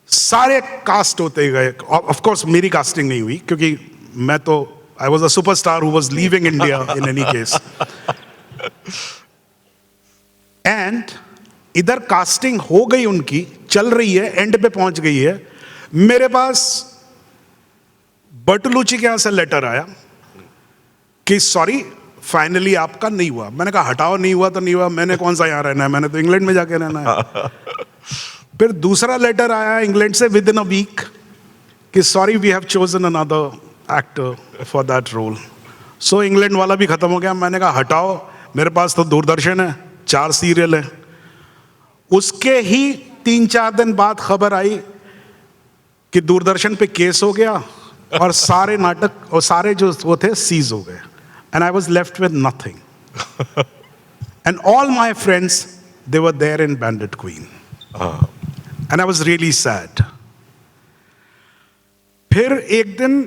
S3: सारे कास्ट होते गए। ऑफ कोर्स मेरी कास्टिंग नहीं हुई, क्योंकि मैं तो I was a superstar who was leaving India in any case. And इधर कास्टिंग हो गई उनकी, चल रही है, एंड पे पहुंच गई है। मेरे पास बर्टलुची के यहां से लेटर आया कि सॉरी फाइनली आपका नहीं हुआ। मैंने कहा हटाओ, नहीं हुआ तो नहीं हुआ, मैंने कौन सा यहां रहना है, मैंने तो इंग्लैंड में जाके रहना है। फिर दूसरा लेटर आया इंग्लैंड से विद इन अ वीक कि sorry we have chosen another actor for that role. So England वाला भी खत्म हो गया। मैंने कहा हटाओ, मेरे पास तो दूरदर्शन है, 4 सीरियल है। उसके ही 3-4 दिन बाद खबर आई कि दूरदर्शन पे केस हो गया और सारे नाटक और सारे जो वो थे सीज हो गए। And I was left with nothing and all my friends they were there in Bandit Queen and I was really sad. फिर एक दिन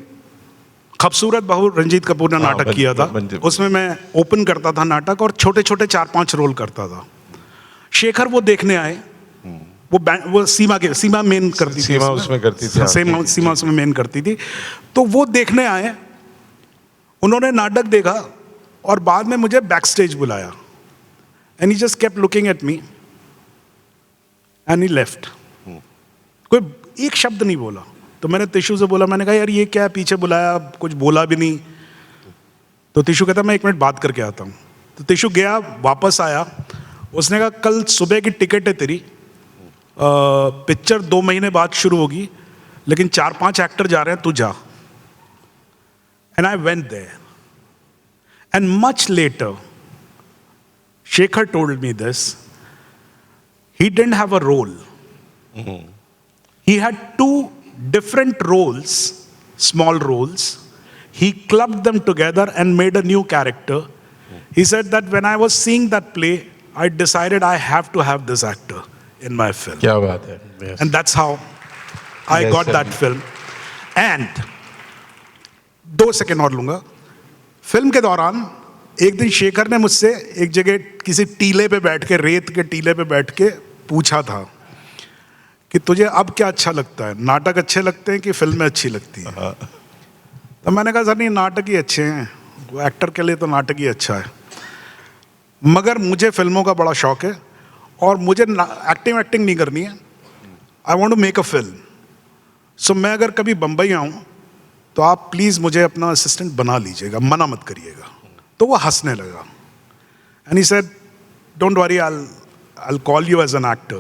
S3: खूबसूरत बहू रंजीत कपूर ने नाटक किया था, उसमें मैं ओपन करता था नाटक और छोटे छोटे 4-5 रोल करता था। शेखर वो देखने आए, वो सीमा मेन करती थी,
S2: सीमा उसमें करती थी,
S3: सीमा उसमें मेन करती थी। तो वो देखने आए, उन्होंने नाटक देखा और बाद में मुझे बैक स्टेज बुलाया। And he just kept looking at me and he left. कोई एक शब्द नहीं बोला। तो मैंने तिशु से बोला, मैंने कहा यार ये क्या है, पीछे बुलाया, कुछ बोला भी नहीं। तो तिशु कहता मैं 1 मिनट बात करके आता हूँ। तो तिशु गया, वापस आया, उसने कहा कल सुबह की टिकट है तेरी, पिक्चर 2 महीने बाद शुरू होगी, लेकिन 4-5 एक्टर जा रहे हैं, तू जा। And I went there and much later Shekhar told me this, he didn't have a role. He had 2 different roles, small roles. He clubbed them together and made a new character. He said that when I was seeing that play, I decided I have to have this actor in my film.
S2: क्या बात है। Yes.
S3: And that's how I
S2: Yes,
S3: got
S2: sir.
S3: that film. And 2 second और लूंगा। Film के दौरान एक दिन शेखर ने मुझसे एक जगह किसी टीले पे बैठ के, रेत के टीले पे बैठ के पूछा था कि तुझे अब क्या अच्छा लगता है, नाटक अच्छे लगते हैं कि फिल्में अच्छी लगती हैं? तो मैंने कहा सर नहीं, नाटक ही अच्छे हैं, वो एक्टर के लिए तो नाटक ही अच्छा है, मगर मुझे फिल्मों का बड़ा शौक है और मुझे एक्टिंग नहीं करनी है। I want to make a film. So मैं अगर कभी बम्बई आऊँ तो आप प्लीज़ मुझे अपना असिस्टेंट बना लीजिएगा, मना मत करिएगा। तो वो हंसने लगा and he said don't worry, I'll call you as an actor.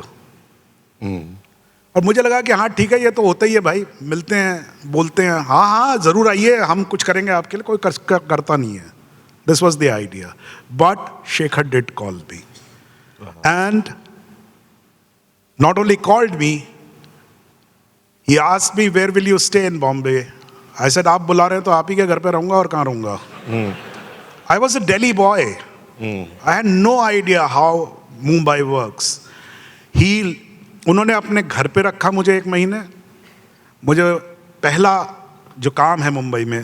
S3: और मुझे लगा कि हाँ ठीक है, ये तो होता ही है भाई, मिलते हैं, बोलते हैं, हाँ हाँ जरूर आइए, हम कुछ करेंगे आपके लिए, कोई करता नहीं है। This was the idea, but Shekhar did call me and not only called me, he asked me where will you stay in Bombay. I said आप बुला रहे हैं तो आप ही के घर पे रहूंगा और कहाँ रहूंगा। I was a Delhi boy, I had no idea how Mumbai works. उन्होंने अपने घर पे रखा मुझे 1 महीने। मुझे पहला जो काम है मुंबई में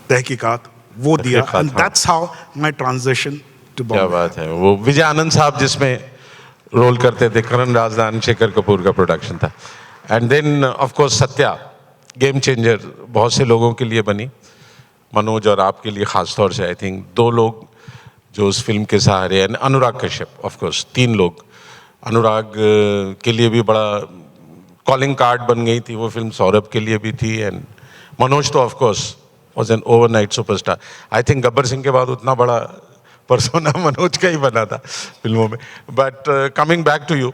S3: तहकीकात, वो दिया and that's how my transition to Bombay.
S2: क्या बात है। वो विजय आनंद साहब जिसमें रोल करते थे, करण राजदान, शेखर कपूर का प्रोडक्शन था। And then of course Satya, game changer बहुत से लोगों के लिए बनी, मनोज और आपके लिए खास तौर से। आई थिंक 2 लोग जो उस फिल्म के सहारे, and Anurag Kashyap, of course 3 लोग अनुराग के लिए भी बड़ा कॉलिंग कार्ड बन गई थी वो फिल्म, सौरभ के लिए भी थी, एंड मनोज तो of course was an overnight superstar. I think Gabbar Singh के बाद उतना बड़ा पर्सोना मनोज का ही बना था फिल्मों में। But coming back to you,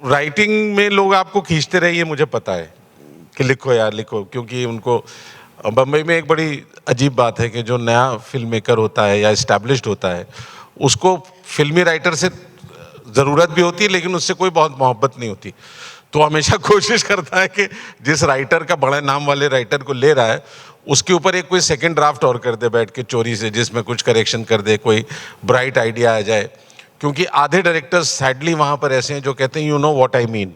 S2: writing में लोग आपको खींचते रहे, ये मुझे पता है कि लिखो यार लिखो, क्योंकि उनको बम्बई में एक बड़ी अजीब बात है कि जो नया फिल्म मेकर होता है या इस्टेब्लिश्ड होता है उसको फिल्मी राइटर से ज़रूरत भी होती है, लेकिन उससे कोई बहुत मोहब्बत नहीं होती। तो हमेशा कोशिश करता है कि जिस राइटर का बड़े नाम वाले राइटर को ले रहा है उसके ऊपर एक कोई सेकंड ड्राफ्ट और कर दे बैठ के चोरी से, जिसमें कुछ करेक्शन कर दे, कोई ब्राइट आइडिया आ जाए। क्योंकि आधे डायरेक्टर्स सैडली वहाँ पर ऐसे हैं जो कहते हैं you know what I mean,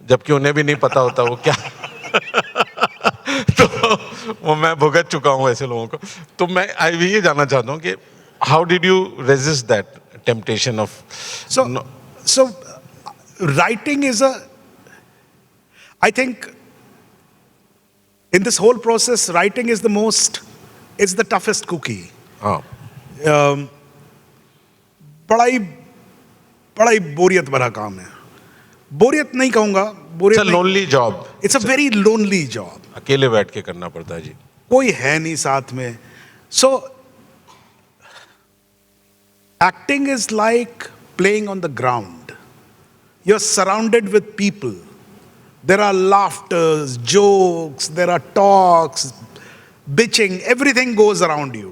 S2: जबकि उन्हें भी नहीं पता होता वो क्या तो वो मैं भुगत चुका हूँ ऐसे लोगों को। तो मैं भी ये जानना चाहता हूँ कि how did you resist that temptation of
S3: So writing is I think in this whole process, writing is it's the toughest cookie.
S2: हाँ
S3: बड़ा ही बोरियत भरा काम है। बोरियत नहीं कहूंगा,
S2: it's a lonely job,
S3: it's a very lonely job.
S2: अकेले बैठ के करना पड़ता है जी,
S3: कोई है नहीं साथ में। सो acting is like playing on the ground. You're surrounded with people. There are laughters, jokes, there are talks, bitching, everything goes around you.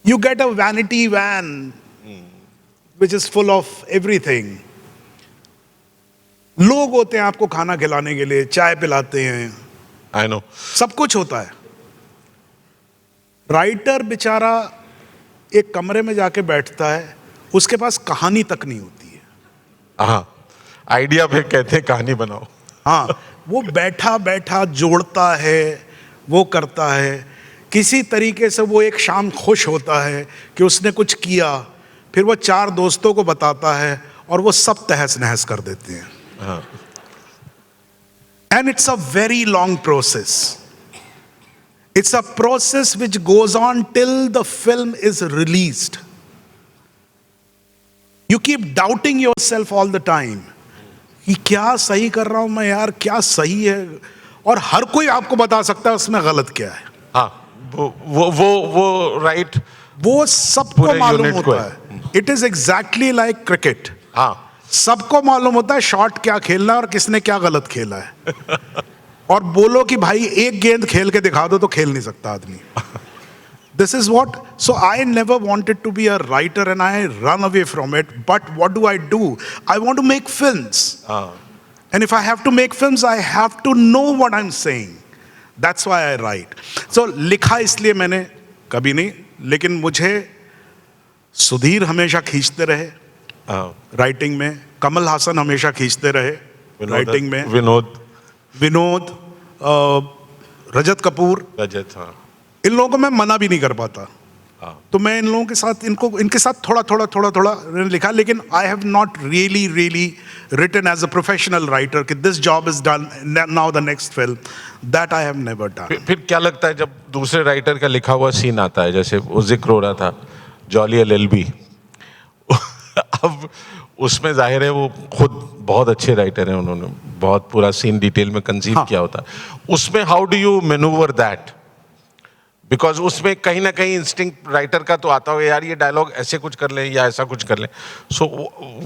S3: You get a vanity van which is full of everything. लोग होते हैं आपको खाना खिलाने के लिए, चाय पिलाते हैं,
S2: आई नो,
S3: सब कुछ होता है। राइटर बेचारा एक कमरे में जाके बैठता है, उसके पास कहानी तक नहीं होती है।
S2: हाँ, आइडिया पे कहते हैं कहानी बनाओ।
S3: हाँ, वो बैठा बैठा जोड़ता है, वो करता है, किसी तरीके से वो एक शाम खुश होता है कि उसने कुछ किया, फिर वो 4 दोस्तों को बताता है और वो सब तहस नहस कर देते हैं।
S2: हाँ,
S3: And it's a very long process. It's a process which goes on till the film is released. You keep doubting yourself all the time. कि क्या सही कर रहा हूं मैं यार, क्या सही है, और हर कोई आपको बता सकता है उसमें गलत क्या है।
S2: हाँ, वो राइट,
S3: वो सबको मालूम होता है। It is exactly like cricket.
S2: हाँ,
S3: सबको मालूम होता है शॉट क्या खेलना है और किसने क्या गलत खेला है। और बोलो कि भाई एक गेंद खेल के दिखा दो तो खेल नहीं सकता आदमी। This is what, so I never wanted to be a writer and I run away from it. But what do? I want to make films. And if I have to make films, I have to know what I'm saying. That's why I write. So लिखा इसलिए मैंने कभी नहीं, लेकिन मुझे सुधीर हमेशा खींचते रहे राइटिंग में, कमल हासन हमेशा खींचते रहे राइटिंग में, विनोद, रजत कपूर,
S2: हाँ,
S3: इन लोगों को मैं मना भी नहीं कर पाता। तो मैं इन लोगों के साथ इनके साथ थोड़ा लिखा, लेकिन I have not really written as a professional writer कि this job is done now the next film, that I have never done.
S2: फिर क्या लगता है जब दूसरे राइटर का लिखा हुआ सीन आता है, जैसे वो जिक्र हो रहा था जॉली LLB, अब उसमें जाहिर है वो खुद बहुत अच्छे राइटर हैं, उन्होंने बहुत पूरा सीन डिटेल में कंसीव किया होता है। उसमें how do you manoeuvre that, because उसमें कहीं ना कहीं इंस्टिंक्ट राइटर का तो आता होगा यार ये डायलॉग ऐसे कुछ कर लें या ऐसा कुछ कर लें। सो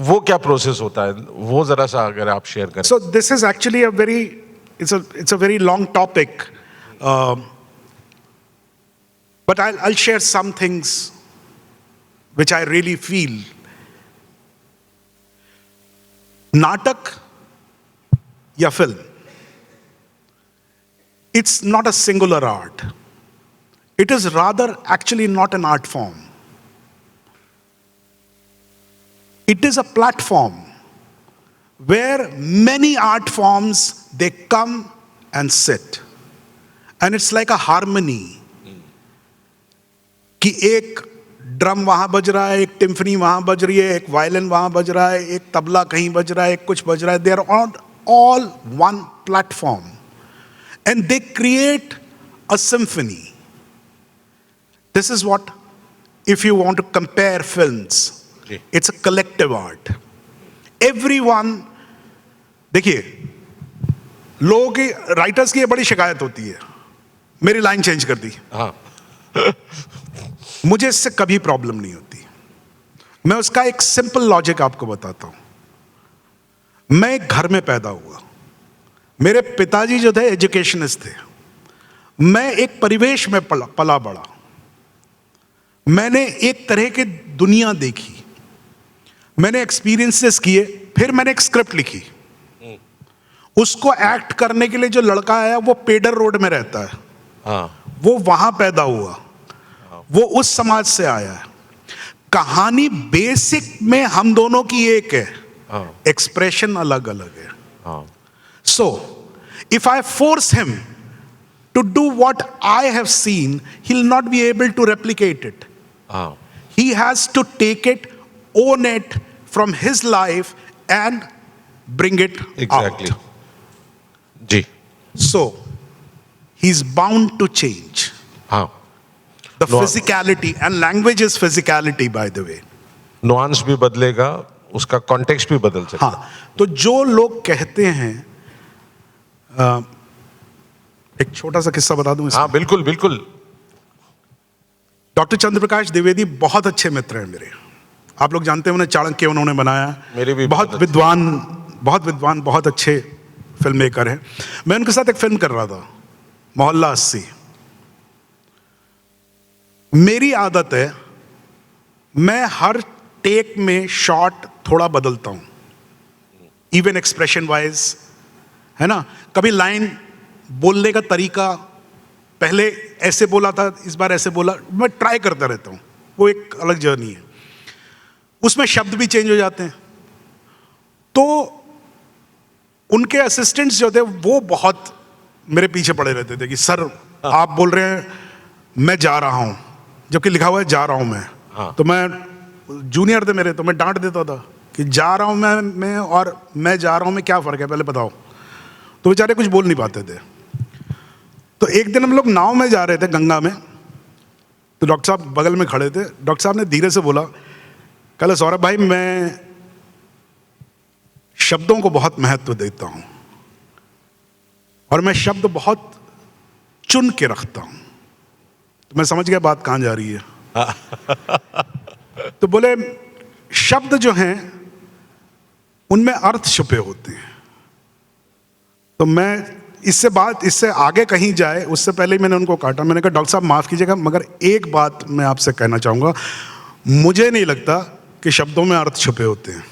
S2: वो क्या प्रोसेस होता है, वो जरा सा अगर आप शेयर करें।
S3: So this is actually a very it's a very long topic, but I'll share some things which I really feel. नाटक या film, it's not a singular art. It is rather actually not an art form. It is a platform where many art forms, they come and sit. And it's like a harmony. कि एक drum वहां बज रहा है, एक टिम्फनी वहां बज रही है, एक वायलिन वहां बज रहा है, एक तबला कहीं बज रहा है, एक कुछ बज रहा है. They are all one platform. And they create a symphony. This is what if you want to compare films,
S2: ji.
S3: it's a collective art. Everyone, देखिए, लोगों की, राइटर्स की ये बड़ी शिकायत होती है, मेरी लाइन चेंज कर दी.
S2: हाँ.
S3: मुझे इससे कभी प्रॉब्लम नहीं होती. मैं उसका एक सिंपल लॉजिक आपको बताता हूं. मैं एक घर में पैदा हुआ, मेरे पिताजी जो थे एजुकेशनिस्ट थे, मैं एक परिवेश में पला बड़ा, मैंने एक तरह की दुनिया देखी, मैंने एक्सपीरियंसेस किए, फिर मैंने एक स्क्रिप्ट लिखी. उसको एक्ट करने के लिए जो लड़का आया वो पेडर रोड में रहता है,
S2: हाँ.
S3: वो वहां पैदा हुआ, वो उस समाज से आया है. कहानी बेसिक में हम दोनों की एक है, एक्सप्रेशन अलग अलग है.
S2: हाँ.
S3: So, if I force him to do what I have seen, he'll not be able to replicate it.
S2: हाँ.
S3: He has to take it, own it from his life and bring it
S2: Exactly.
S3: out.
S2: जी.
S3: So, he's bound to change.
S2: हाँ.
S3: The
S2: No.
S3: physicality, and language is physicality, by the way.
S2: Nuance भी बदलेगा, उसका context भी बदल सकता है.
S3: हाँ, तो जो लोग कहते हैं, एक छोटा सा किस्सा बता दूं इसमें.
S2: हाँ, बिल्कुल बिल्कुल.
S3: डॉक्टर चंद्रप्रकाश द्विवेदी बहुत अच्छे मित्र हैं मेरे. आप लोग जानते हैं उन्हें चाणक्य उन्होंने बनाया.
S2: मेरे भी
S3: बहुत विद्वान, बहुत अच्छे फिल्म मेकर हैं. मैं उनके साथ एक फिल्म कर रहा था, मोहल्ला 80. मेरी आदत है, मैं हर टेक में शॉट थोड़ा बदलता हूं, इवन एक्सप्रेशन वाइज, है ना. कभी लाइन बोलने का तरीका, पहले ऐसे बोला था, इस बार ऐसे बोला, मैं ट्राई करता रहता हूं. वो एक अलग जर्नी है, उसमें शब्द भी चेंज हो जाते हैं. तो उनके असिस्टेंट्स जो थे वो बहुत मेरे पीछे पड़े रहते थे कि सर आप बोल रहे हैं मैं जा रहा हूं, जबकि लिखा हुआ है जा रहा हूं मैं. तो मैं, जूनियर थे मेरे, तो मैं डांट देता था कि जा रहा हूं मैं और मैं जा रहा हूं में क्या फर्क है, पहले बताओ. तो बेचारे कुछ बोल नहीं पाते थे. तो एक दिन हम लोग नाव में जा रहे थे गंगा में, तो डॉक्टर साहब बगल में खड़े थे. डॉक्टर साहब ने धीरे से बोला, कल सौरभ भाई मैं शब्दों को बहुत महत्व देता हूं और मैं शब्द बहुत चुन के रखता हूं. तो मैं समझ गया बात कहां जा रही है. तो बोले शब्द जो हैं उनमें अर्थ छुपे होते हैं. तो मैं इससे आगे कहीं जाए उससे पहले ही मैंने उनको काटा. मैंने कहा डॉक्टर साहब माफ कीजिएगा, मगर एक बात मैं आपसे कहना चाहूंगा, मुझे नहीं लगता कि शब्दों में अर्थ छुपे होते हैं,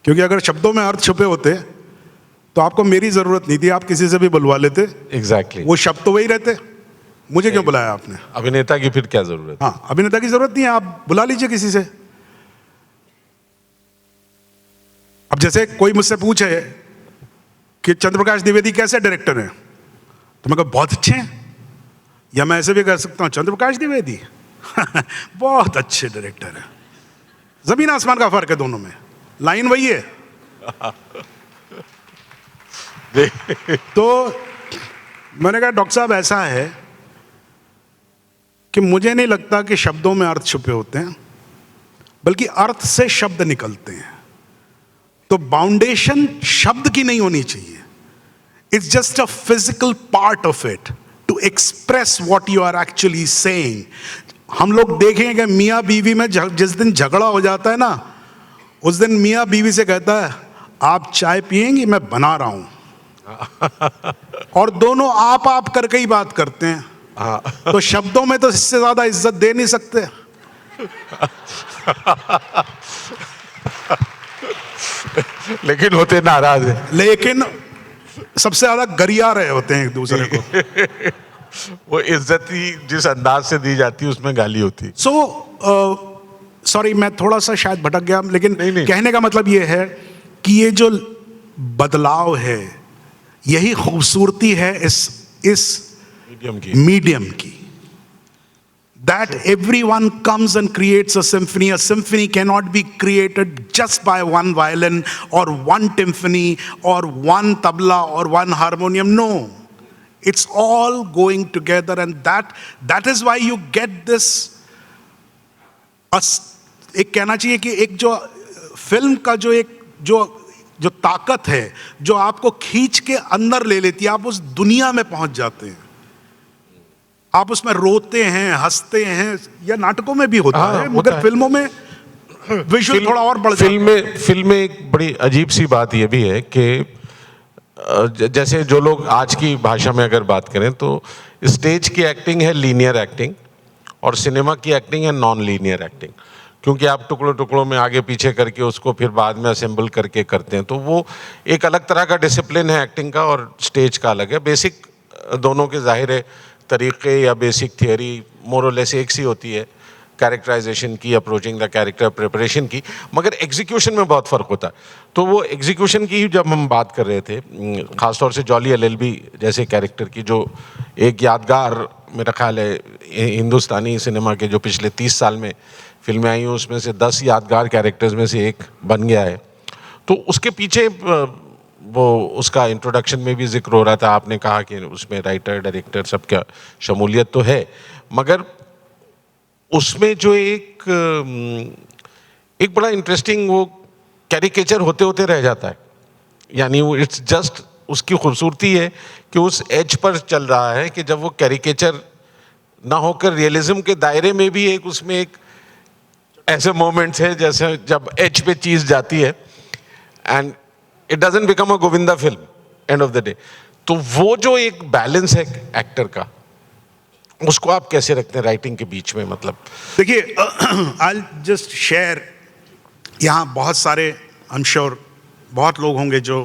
S3: क्योंकि अगर शब्दों में अर्थ छुपे होते तो आपको मेरी जरूरत नहीं थी, आप किसी से भी बुलवा लेते.
S2: एग्जैक्टली.
S3: वो शब्द तो वही रहते, मुझे क्यों बुलाया आपने.
S2: अभिनेता की फिर क्या जरूरत.
S3: हाँ, अभिनेता की जरूरत नहीं है, आप बुला लीजिए किसी से. अब जैसे कोई मुझसे पूछे कि चंद्रप्रकाश द्विवेदी कैसे डायरेक्टर हैं, तो मैं कहूँ बहुत अच्छे हैं. या मैं ऐसे भी कह सकता हूँ चंद्रप्रकाश द्विवेदी बहुत अच्छे डायरेक्टर हैं. जमीन आसमान का फर्क है दोनों में, लाइन वही है. तो मैंने कहा डॉक्टर साहब ऐसा है कि मुझे नहीं लगता कि शब्दों में अर्थ छुपे होते हैं, बल्कि अर्थ से शब्द निकलते हैं. तो बाउंडेशन शब्द की नहीं होनी चाहिए. It's just a physical part of it to express what you are actually saying. हम लोग देखेंगे कि मियाँ बीवी में जिस दिन झगड़ा हो जाता है ना, उस दिन मियाँ बीवी से कहता है आप चाय पिएंगी, मैं बना रहा हूं. और दोनों आप करके ही बात करते हैं. तो शब्दों में तो इससे ज्यादा इज्जत दे नहीं सकते.
S2: लेकिन होते नाराज है.
S3: लेकिन सबसे ज्यादा गरिया रहे होते हैं एक दूसरे को.
S2: वो इज्जत ही जिस अंदाज से दी जाती है उसमें गाली होती.
S3: सॉरी मैं थोड़ा सा शायद भटक गया, लेकिन
S2: नहीं.
S3: कहने का मतलब ये है कि ये जो बदलाव है यही खूबसूरती है इस मीडियम की. That everyone comes and creates a symphony. A symphony cannot be created just by one violin or one timpani or one tabla or one harmonium. No, it's all going together, and that is why you get this एक कहना चाहिए कि एक जो film का जो एक जो ताकत है जो आपको खींच के अंदर ले लेती है, आप उस दुनिया में पहुंच जाते हैं, आप उसमें रोते हैं, हंसते हैं, या नाटकों में भी होता है मगर फिल्मों में विजुअल थोड़ा और बढ़ जाता है।
S2: फिल्म में एक बड़ी अजीब सी बात ये भी है कि जैसे जो लोग आज की भाषा में अगर बात करें तो स्टेज की एक्टिंग है लीनियर एक्टिंग और सिनेमा की एक्टिंग है नॉन लीनियर एक्टिंग, क्योंकि आप टुकड़ों टुकड़ों में आगे पीछे करके उसको फिर बाद में असेंबल करके करते हैं, तो वो एक अलग तरह का डिसिप्लिन है एक्टिंग का और स्टेज का अलग है। बेसिक दोनों के ज़ाहिर है तरीक़े या बेसिक थियोरी मोर और लेस एक सी होती है, कैरेक्टराइजेशन की, अप्रोचिंग द कैरेक्टर, प्रिपरेशन की, मगर एग्जीक्यूशन में बहुत फ़र्क होता है। तो वो एग्जीक्यूशन की जब हम बात कर रहे थे, ख़ासतौर से जॉली एलएलबी जैसे कैरेक्टर की, जो एक यादगार मेरा ख्याल है हिंदुस्तानी सिनेमा के जो पिछले 30 साल में फिल्में आई हैं उसमें से 10 यादगार कैरेक्टर्स में से एक बन गया है। तो उसके पीछे वो उसका इंट्रोडक्शन में भी जिक्र हो रहा था, आपने कहा कि उसमें राइटर डायरेक्टर सबका शमूलियत तो है, मगर उसमें जो एक बड़ा इंटरेस्टिंग वो कैरिकेचर होते होते रह जाता है, यानी वो इट्स जस्ट उसकी खूबसूरती है कि उस एज पर चल रहा है कि जब वो कैरिकेचर ना होकर रियलिज्म के दायरे में भी एक उसमें एक ऐसे मोमेंट्स है जैसे जब एज पे चीज जाती है and it doesn't become a Govinda film end of the day. तो वो जो एक बैलेंस है एक्टर का, उसको आप कैसे रखते हैं राइटिंग के बीच में? मतलब
S3: देखिए, आई जस्ट शेयर, यहाँ बहुत सारे आई एम श्योर बहुत लोग होंगे जो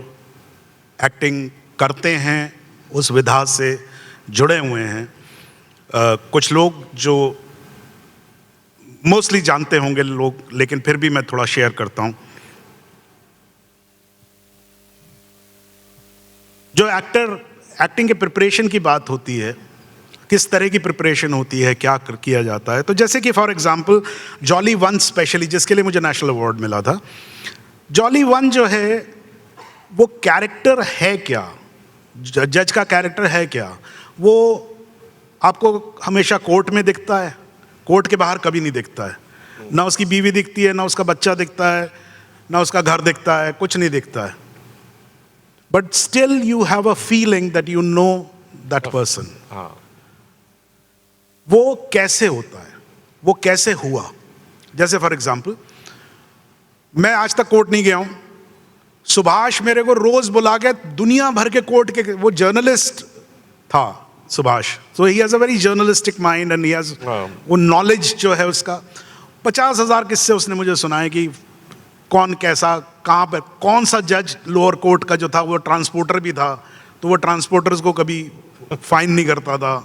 S3: एक्टिंग करते हैं, उस विधा से जुड़े हुए हैं। कुछ लोग जो मोस्टली जानते होंगे लोग, लेकिन फिर भी मैं थोड़ा शेयर करता हूं। जो एक्टिंग के प्रिपरेशन की बात होती है, किस तरह की प्रिपरेशन होती है, क्या किया जाता है, तो जैसे कि फॉर एग्जांपल जॉली 1 स्पेशली, जिसके लिए मुझे नेशनल अवार्ड मिला था, जॉली 1 जो है वो कैरेक्टर है क्या, जज का कैरेक्टर है क्या, वो आपको हमेशा कोर्ट में दिखता है, कोर्ट के बाहर कभी नहीं दिखता है, ना उसकी बीवी दिखती है, ना उसका बच्चा दिखता है, ना उसका घर दिखता है, कुछ नहीं दिखता है, but still you have a feeling that you know that person. वो कैसे होता है, वो कैसे हुआ? जैसे फॉर एग्जाम्पल, मैं आज तक कोर्ट नहीं गया हूं, सुभाष मेरे को रोज बुला के दुनिया भर के कोर्ट के, वो जर्नलिस्ट था Subhash, so he has a very journalistic mind and he has वो नॉलेज जो है उसका 50,000 किस्से उसने मुझे सुनाए कि कौन कैसा कहाँ पर, कौन सा जज लोअर कोर्ट का जो था वो ट्रांसपोर्टर भी था, तो वो ट्रांसपोर्टर्स को कभी फाइन नहीं करता था,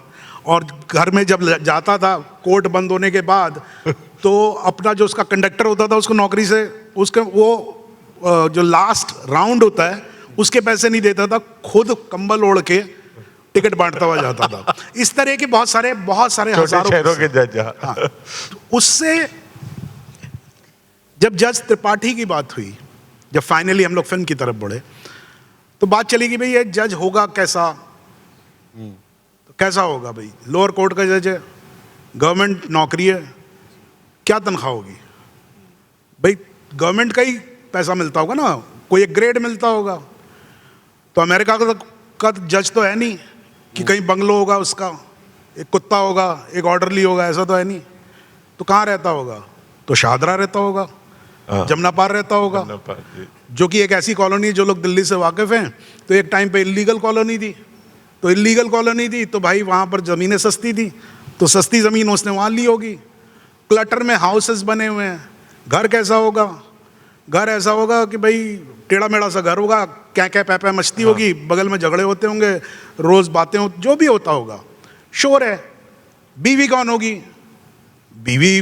S3: और घर में जब जाता था कोर्ट बंद होने के बाद तो अपना जो उसका कंडक्टर होता था उसको नौकरी से उसके वो जो लास्ट राउंड होता है उसके पैसे नहीं देता था, खुद कंबल ओढ़ के टिकट बांटता हुआ जाता था। इस तरह के बहुत सारे हजारों
S2: शहरों के जज।
S3: हाँ, उससे जब जज त्रिपाठी की बात हुई, जब फाइनली हम लोग फिल्म की तरफ बढ़े, तो बात चली कि भाई ये जज होगा कैसा, तो कैसा होगा भाई, लोअर कोर्ट का जज है, गवर्नमेंट नौकरी है, क्या तनख्वाह होगी भाई, गवर्नमेंट का ही पैसा मिलता होगा ना, कोई एक ग्रेड मिलता होगा। तो अमेरिका का जज तो है नहीं कि कहीं बंगलो होगा उसका, एक कुत्ता होगा, एक ऑर्डरली होगा, ऐसा तो है नहीं। तो कहाँ रहता होगा? तो शाहदरा रहता होगा, जमुना पार रहता होगा, जो कि एक ऐसी कॉलोनी है, जो लोग दिल्ली से वाकिफ हैं, तो एक टाइम पे इलीगल कॉलोनी थी, तो इलीगल कॉलोनी थी तो भाई वहाँ पर ज़मीनें सस्ती थी, तो सस्ती ज़मीन उसने वहाँ ली होगी। क्लटर में हाउसेस बने हुए हैं, घर कैसा होगा? घर ऐसा होगा कि भाई टेढ़ा मेढ़ा सा घर होगा, क्या क्या पै मचती होगी, बगल में झगड़े होते होंगे, रोज़ बातें जो भी होता होगा, शोर है। बीवी कौन होगी? बीवी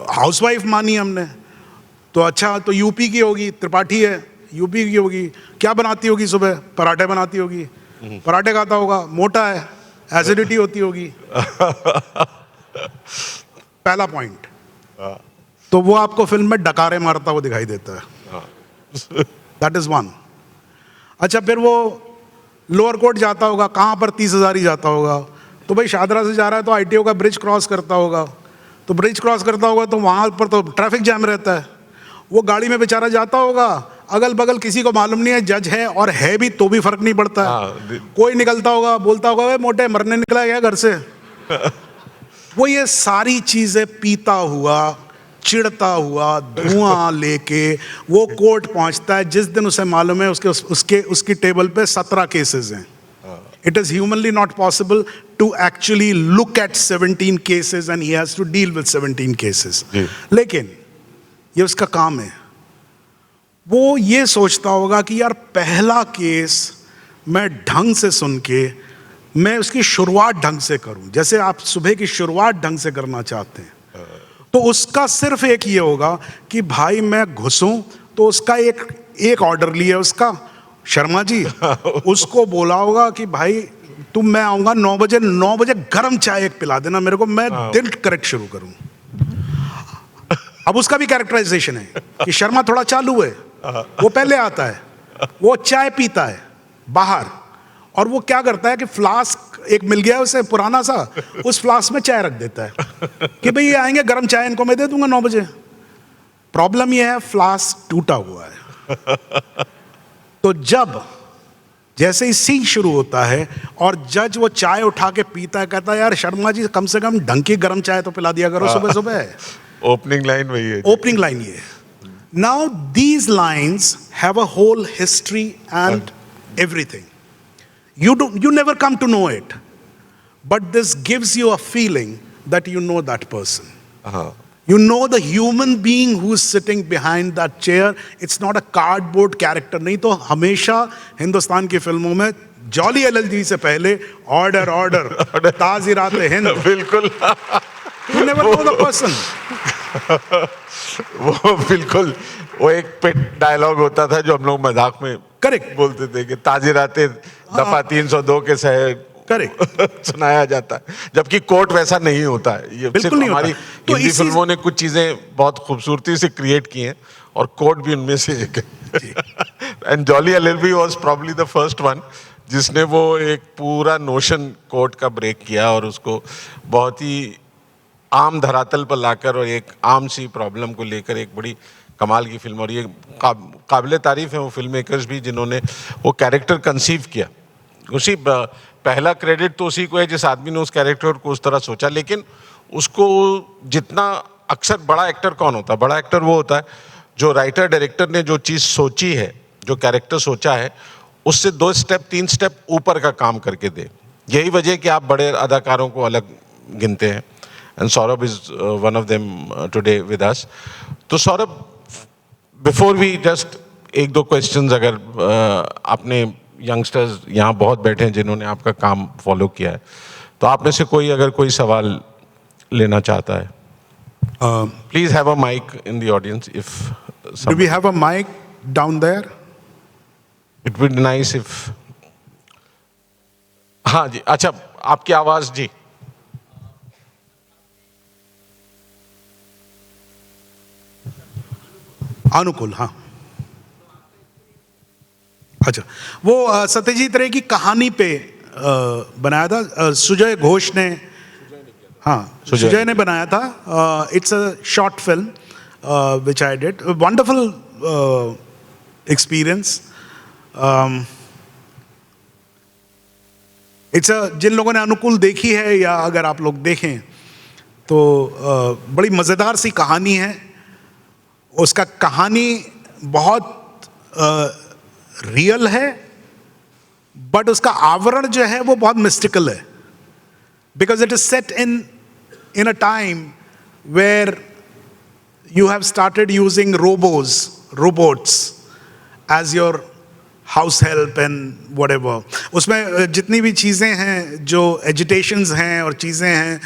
S3: हाउसवाइफ मानी हमने, तो अच्छा तो यूपी की होगी, त्रिपाठी है, यूपी की होगी, क्या बनाती होगी? सुबह पराठे बनाती होगी, पराठे खाता होगा, मोटा है, एसिडिटी होती होगी। पहला पॉइंट, तो वो आपको फिल्म में डकारे मारता हुआ दिखाई देता है, दैट इज वन। अच्छा, फिर वो लोअर कोर्ट जाता होगा, कहाँ पर 30,000 ही जाता होगा, तो भाई शाहदरा से जा रहा है तो ITO का ब्रिज क्रॉस करता होगा, तो ब्रिज क्रॉस करता होगा तो वहाँ पर तो ट्रैफिक जैम रहता है, वो गाड़ी में बेचारा जाता होगा, अगल बगल किसी को मालूम नहीं है जज है, और है भी तो भी फर्क नहीं पड़ता है। कोई निकलता होगा, बोलता होगा वे मोटे मरने निकला है घर से। वो ये सारी चीजें पीता हुआ, चिढ़ता हुआ, धुआं लेके वो कोर्ट पहुंचता है जिस दिन उसे मालूम है उसकी टेबल पे 17 केसेस हैं। It is humanly not possible to actually look at 17 cases and he has to deal with 17 cases. लेकिन ये उसका काम है। वो ये सोचता होगा कि यार पहला केस मैं ढंग से सुन के मैं उसकी शुरुआत ढंग से करूं, जैसे आप सुबह की शुरुआत ढंग से करना चाहते हैं, तो उसका सिर्फ एक ये होगा कि भाई मैं घुसूं, तो उसका एक ऑर्डर लिया उसका शर्मा जी, उसको बोला होगा कि भाई तुम, मैं आऊंगा 9 बजे, 9 बजे गर्म चाय एक पिला देना मेरे को, मैं दिन करेक्ट शुरू करूं। अब उसका भी कैरेक्टराइजेशन है कि शर्मा थोड़ा चालू है, वो पहले आता है, वो चाय पीता है बाहर, और वो क्या करता है कि फ्लास्क एक मिल गया उसे पुराना सा, उस फ्लास्क में चाय रख देता है कि भाई ये आएंगे गर्म चाय इनको मैं दे दूंगा 9 बजे। प्रॉब्लम ये है फ्लास्क टूटा हुआ है। तो जब जैसे ही सीन शुरू होता है और जज वो चाय उठा के पीता है, कहता है यार शर्मा जी कम से कम ढंग की गर्म चाय तो पिला दिया करो सुबह सुबह।
S2: ओपनिंग लाइन वही है,
S3: ओपनिंग लाइन ये। Now these lines have a whole history and everything. You never come to know it, but this gives you a feeling that you know that person. You know the human being who's sitting behind that chair. It's not a cardboard character. नहीं तो हमेशा हिंदुस्तान की फिल्मों में jolly LLB से पहले order order ताज़िरात Hind,
S2: बिल्कुल।
S3: You never know the person.
S2: वो बिल्कुल, वो एक पेट डायलॉग होता था जो हम लोग मजाक में
S3: करेक्ट
S2: बोलते थे कि ताज़िराते दफा 302 के सह
S3: करेक्ट
S2: सुनाया जाता है, जबकि कोर्ट वैसा नहीं होता है। ये सिर्फ
S3: नहीं
S2: हमारी
S3: होता। तो
S2: हिंदी फिल्मों ने कुछ चीजें बहुत खूबसूरती से क्रिएट की हैं और कोर्ट भी उनमें से एक है। And jolly LLB was probably the first one जिसने वो एक पूरा नोशन कोर्ट का ब्रेक किया और उसको बहुत ही आम धरातल पर लाकर और एक आम सी प्रॉब्लम को लेकर एक बड़ी कमाल की फिल्म। और ये काबिल तारीफ है वो फिल्म मेकर्स भी जिन्होंने वो कैरेक्टर कंसीव किया। उसी पहला क्रेडिट तो उसी को है जिस आदमी ने उस कैरेक्टर को उस तरह सोचा। लेकिन उसको जितना, अक्सर बड़ा एक्टर कौन होता है? बड़ा एक्टर वो होता है जो राइटर डायरेक्टर ने जो चीज़ सोची है, जो कैरेक्टर सोचा है, उससे 2 स्टेप 3 स्टेप ऊपर का काम करके दे। यही वजह कि आप बड़े अदाकारों को अलग गिनते हैं। And Saurabh is one of them today with us. तो Saurabh, before we just 1-2 questions, अगर आपने यंगस्टर्स यहाँ बहुत बैठे हैं जिन्होंने आपका काम फॉलो किया है, तो आप में से कोई अगर कोई सवाल लेना चाहता है, please have a mic in the audience. If
S3: do we have a mic down there?
S2: It would be nice if. हाँ जी, अच्छा, आपकी आवाज जी।
S3: अनुकूल, हाँ। अच्छा, वो सत्यजीत रे की कहानी पे बनाया था, सुजय घोष ने, हाँ सुजय ने बनाया था। It's a short film which I did, wonderful experience. It's a, जिन लोगों ने अनुकूल देखी है या अगर आप लोग देखें तो बड़ी मज़ेदार सी कहानी है। उसका कहानी बहुत रियल है, बट उसका आवरण जो है वो बहुत मिस्टिकल है, because it is set in a time where you have started using robots as your house help and whatever. उसमें जितनी भी चीज़ें हैं, जो एजिटेशंस हैं और चीज़ें हैं,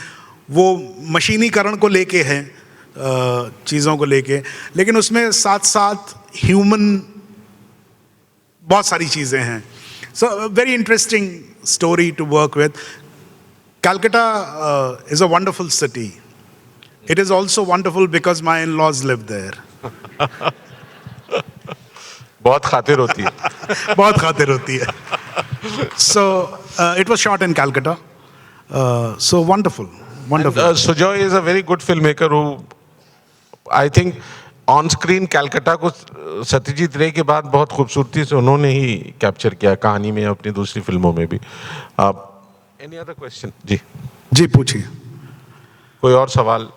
S3: वो मशीनीकरण को लेके हैं, चीज़ों को लेके, लेकिन उसमें साथ साथ ह्यूमन बहुत सारी चीज़ें हैं। So very interesting story to work with. Calcutta is a wonderful city. It is also wonderful because my in-laws live there.
S2: बहुत खातिर होती है।
S3: बहुत खातिर होती है। So it was shot in Calcutta. So wonderful, wonderful.
S2: Sujoy is a very good filmmaker who I think on screen Calcutta को सत्यजीत रे के बाद बहुत खूबसूरती से उन्होंने ही कैप्चर किया, कहानी में, अपनी दूसरी फिल्मों में भी. Any other question?
S3: जी पूछिए.
S2: कोई और सवाल?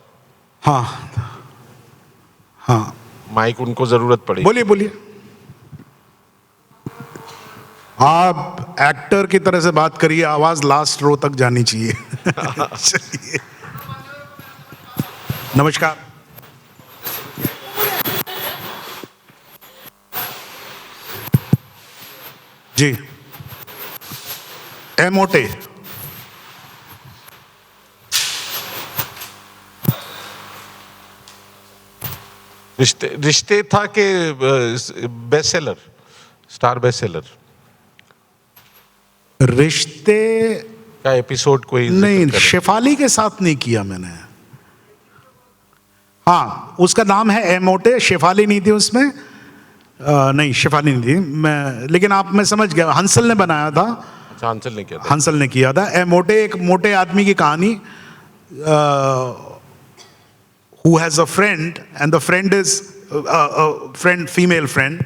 S3: हाँ हाँ,
S2: माइक उनको जरूरत पड़ी.
S3: बोलिए बोलिए. आप एक्टर की तरह से बात करिए, आवाज लास्ट रो तक जानी चाहिए. चलिए, नमस्कार. जी, एमोटे.
S2: रिश्ते था कि best seller, star best seller?
S3: रिश्ते
S2: का एपिसोड कोई
S3: नहीं, शेफाली के साथ नहीं किया मैंने. हाँ, उसका नाम है एमोटे. शेफाली नहीं थी उसमें. नहीं, शेफाली नहीं थी. मैं, लेकिन मैं समझ गया. हंसल ने बनाया था.
S2: अच्छा, हंसल ने किया था.
S3: हंसल ने किया था. एमोटे एक मोटे आदमी की कहानी, who has a friend and the friend is female friend.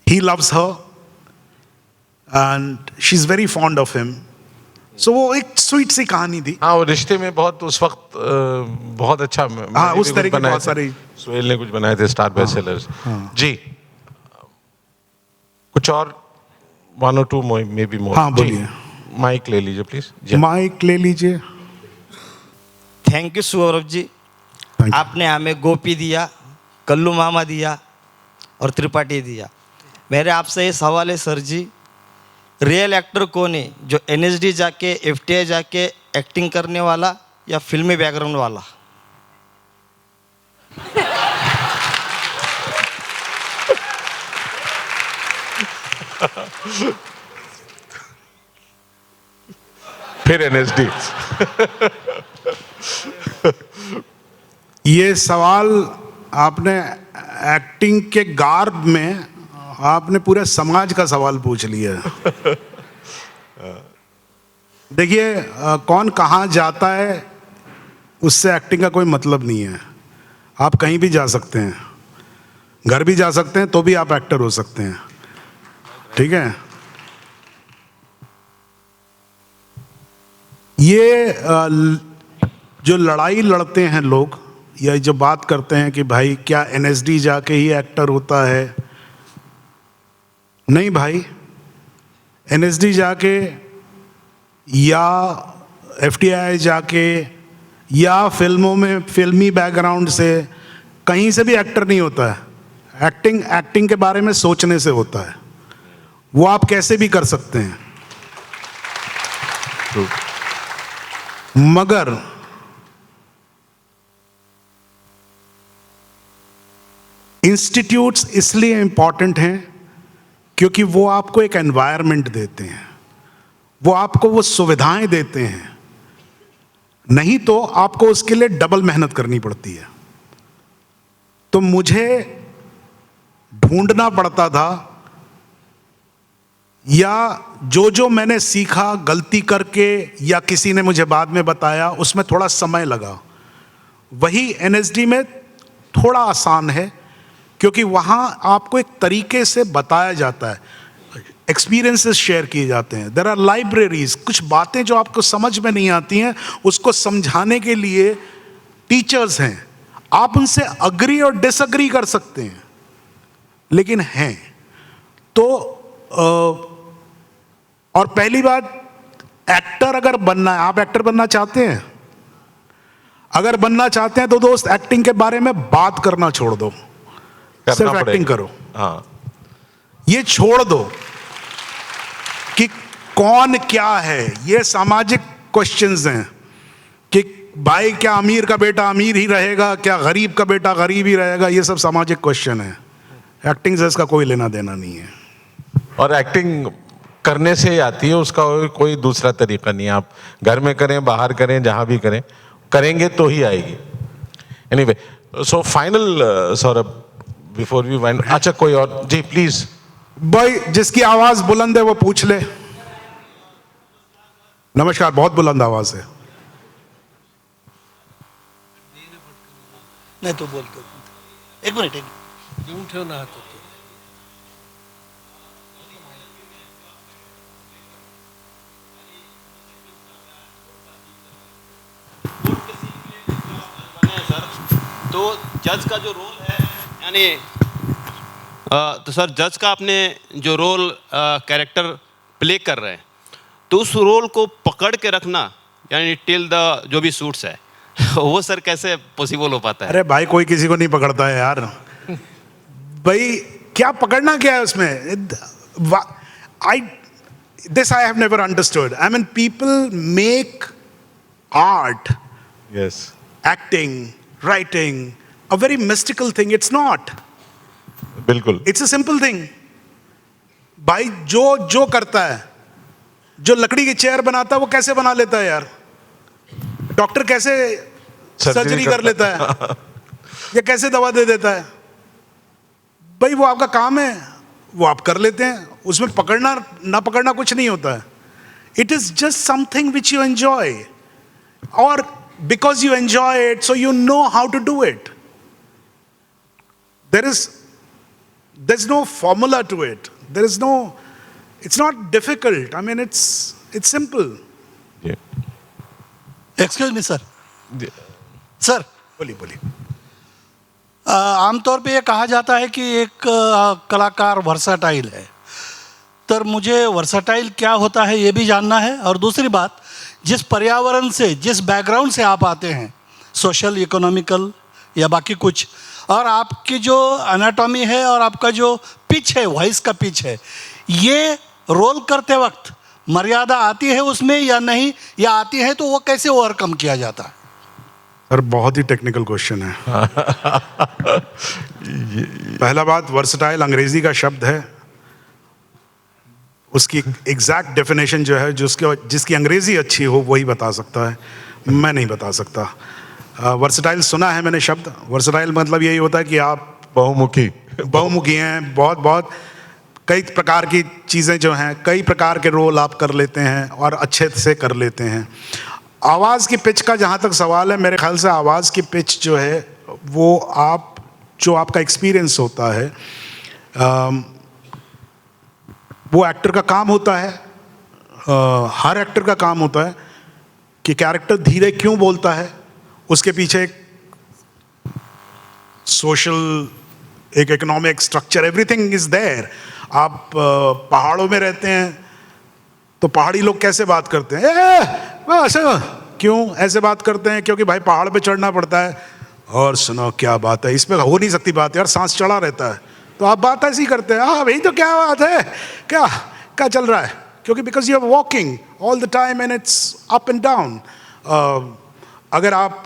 S3: He loves her and she's very fond of him. So वो एक स्वीट सी कहानी थी.
S2: हाँ, वो रिश्ते में बहुत उस वक्त बहुत अच्छा.
S3: हाँ, उस तरह की बहुत सारी.
S2: सुहेल ने कुछ बनाए थे स्टार बेस्ट सेलर्स. जी, कुछ और? 1 or 2 मे बी मोर.
S3: हाँ, बोलिए.
S2: माइक ले लीजिए प्लीज.
S3: माइक ले लीजिए.
S4: Thank you Saurabh ji. आपने हमें गोपी दिया, कल्लू मामा दिया और त्रिपाठी दिया. मेरे आपसे ये सवाल है सर जी, रियल एक्टर कौन है, जो NSD जाके FTI जाके एक्टिंग करने वाला या फिल्मी बैकग्राउंड वाला?
S2: फिर NSD.
S3: ये सवाल आपने एक्टिंग के गार्ब में आपने पूरे समाज का सवाल पूछ लिया. देखिए, कौन कहाँ जाता है उससे एक्टिंग का कोई मतलब नहीं है. आप कहीं भी जा सकते हैं, घर भी जा सकते हैं, तो भी आप एक्टर हो सकते हैं. ठीक है. ये जो लड़ाई लड़ते हैं लोग, या जो बात करते हैं कि भाई क्या NSD जाके ही एक्टर होता है, नहीं भाई. NSD जाके या FTI जाके या फिल्मों में फिल्मी बैकग्राउंड से कहीं से भी एक्टर नहीं होता है. एक्टिंग के बारे में सोचने से होता है. वो आप कैसे भी कर सकते हैं. मगर इंस्टीट्यूट्स इसलिए इंपॉर्टेंट हैं क्योंकि वो आपको एक एनवायरनमेंट देते हैं, वो आपको वो सुविधाएं देते हैं. नहीं तो आपको उसके लिए डबल मेहनत करनी पड़ती है. तो मुझे ढूंढना पड़ता था, या जो मैंने सीखा गलती करके या किसी ने मुझे बाद में बताया, उसमें थोड़ा समय लगा. वही NSD में थोड़ा आसान है क्योंकि वहाँ आपको एक तरीके से बताया जाता है, एक्सपीरियंसेस शेयर किए जाते हैं. There are libraries. कुछ बातें जो आपको समझ में नहीं आती हैं उसको समझाने के लिए टीचर्स हैं. आप उनसे अग्री और डिसअग्री कर सकते हैं, लेकिन हैं. तो और पहली बात, एक्टर अगर बनना है, आप एक्टर बनना चाहते हैं, अगर बनना चाहते हैं तो दोस्त एक्टिंग के बारे में बात करना छोड़ दो, सिर्फ एक्टिंग करो.
S2: हाँ,
S3: ये छोड़ दो कि कौन क्या है. ये सामाजिक क्वेश्चंस हैं कि भाई क्या अमीर का बेटा अमीर ही रहेगा, क्या गरीब का बेटा गरीब ही रहेगा. ये सब सामाजिक क्वेश्चन है. एक्टिंग से इसका कोई लेना देना नहीं है.
S2: और एक्टिंग करने से आती है, उसका कोई दूसरा तरीका नहीं है. आप घर में करें, बाहर करें, जहां भी करें, करेंगे तो ही आएगी. Anyway, so final Saurabh, before we wind. अच्छा, कोई और? जी प्लीज.
S3: भाई जिसकी आवाज बुलंद है वो पूछ ले. नमस्कार, बहुत बुलंद आवाज है।
S5: नाही तो बोलतो, एक मिनिट घेऊन ठेव ना हातात.
S6: तो जज का जो रोल है यानी तो सर जज का आपने जो रोल कैरेक्टर प्ले कर रहे हैं तो उस रोल को पकड़ के रखना यानी टिल द जो भी सूट्स है वो सर कैसे पॉसिबल हो पाता है?
S3: अरे भाई, कोई किसी को नहीं पकड़ता है यार। भाई क्या पकड़ना क्या है उसमें? I have never understood. I mean, people make art,
S2: Yes.
S3: acting, writing, a very mystical thing. It's not.
S2: बिल्कुल.
S3: It's a simple thing. भाई जो करता है, जो लकड़ी की चेयर बनाता है वो कैसे बना लेता है यार? डॉक्टर कैसे सर्जरी कर लेता है या कैसे दवा दे देता है? भाई वो आपका काम है, वो आप कर लेते हैं, उसमें पकड़ना ना पकड़ना कुछ नहीं होता है. It is just something which you enjoy, और because you enjoy it so you know how to do it. there's no formula to it. It's not difficult. I mean, it's simple.
S2: Yeah.
S5: Excuse me sir. Sir,
S3: बोलिए.
S5: आमतौर पे ये कहा जाता है कि एक कलाकार वर्साटाइल है. तर मुझे वर्साटाइल क्या होता है ये भी जानना है. और दूसरी बात, जिस पर्यावरण से, जिस बैकग्राउंड से आप आते हैं, सोशल, इकोनॉमिकल या बाकी कुछ, और आपकी जो एनाटॉमी है और आपका जो पिच है, वॉइस का पिच है, ये रोल करते वक्त मर्यादा आती है उसमें या नहीं, या आती है तो वो कैसे ओवरकम किया जाता है?
S3: सर, बहुत ही टेक्निकल क्वेश्चन है. पहला बात, वर्सटाइल अंग्रेजी का शब्द है. उसकी एग्जैक्ट डेफिनेशन जो है, जिसकी अंग्रेजी अच्छी हो वही बता सकता है, मैं नहीं बता सकता. वर्सटाइल सुना है मैंने शब्द. वर्सटाइल मतलब यही होता है कि आप बहुमुखी हैं, बहुत कई प्रकार की चीज़ें जो हैं, कई प्रकार के रोल आप कर लेते हैं और अच्छे से कर लेते हैं. आवाज़ की पिच का जहाँ तक सवाल है, मेरे ख्याल से आवाज़ की पिच जो है वो आपका एक्सपीरियंस होता है, वो एक्टर का काम होता है. हर एक्टर का काम होता है कि कैरेक्टर धीरे क्यों बोलता है. उसके पीछे एक सोशल, एक economic structure, everything is there. आप पहाड़ों में रहते हैं तो पहाड़ी लोग कैसे बात करते हैं? क्यों ऐसे बात करते हैं? क्योंकि भाई पहाड़ पे चढ़ना पड़ता है. और सुनो क्या बात है, इसमें हो नहीं सकती बात यार, सांस चढ़ा रहता है, तो आप बात ऐसी करते हैं. हाँ भाई, तो क्या बात है, क्या चल रहा है? क्योंकि because you are walking all the time and it's up and down. अगर आप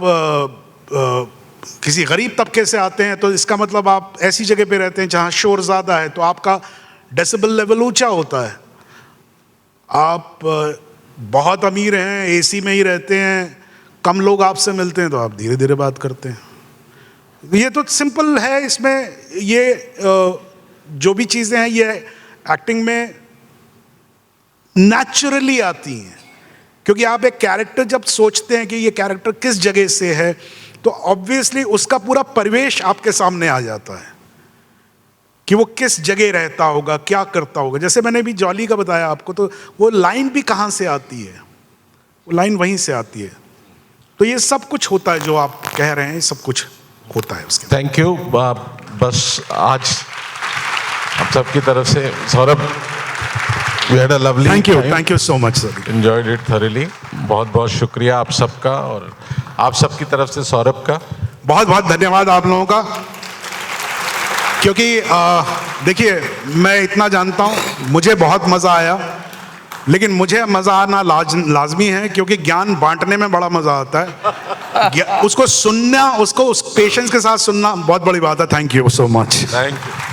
S3: किसी गरीब तबके से आते हैं तो इसका मतलब आप ऐसी जगह पे रहते हैं जहाँ शोर ज़्यादा है, तो आपका डेसिबल लेवल ऊंचा होता है. आप बहुत अमीर हैं, एसी में ही रहते हैं, कम लोग आपसे मिलते हैं, तो आप धीरे धीरे बात करते हैं. ये तो सिंपल है. इसमें ये जो भी चीज़ें हैं ये एक्टिंग में नेचुरली आती हैं, क्योंकि आप एक कैरेक्टर जब सोचते हैं कि ये कैरेक्टर किस जगह से है, तो ऑब्वियसली उसका पूरा परिवेश आपके सामने आ जाता है कि वो किस जगह रहता होगा, क्या करता होगा. जैसे मैंने भी जॉली का बताया आपको, तो वो लाइन भी कहाँ से आती है, वो लाइन वहीं से आती है. तो ये सब कुछ होता है जो आप कह रहे हैं, सब कुछ होता है उसके.
S2: Thank you. बस आज आप सबकी तरफ से Saurabh, we had a lovely time.
S3: Thank you so much, sir.
S2: Enjoyed it thoroughly. बहुत बहुत शुक्रिया आप सबका, और आप सबकी तरफ से सौरभ का
S3: बहुत बहुत धन्यवाद आप लोगों का. क्योंकि देखिए, मैं इतना जानता हूँ, मुझे बहुत मज़ा आया, लेकिन मुझे मज़ा आना लाजमी है, क्योंकि ज्ञान बांटने में बड़ा मज़ा आता है. उसको सुनना, उसको उस पेशेंस के साथ सुनना बहुत बड़ी बात है. Thank you so much.
S2: Thank you.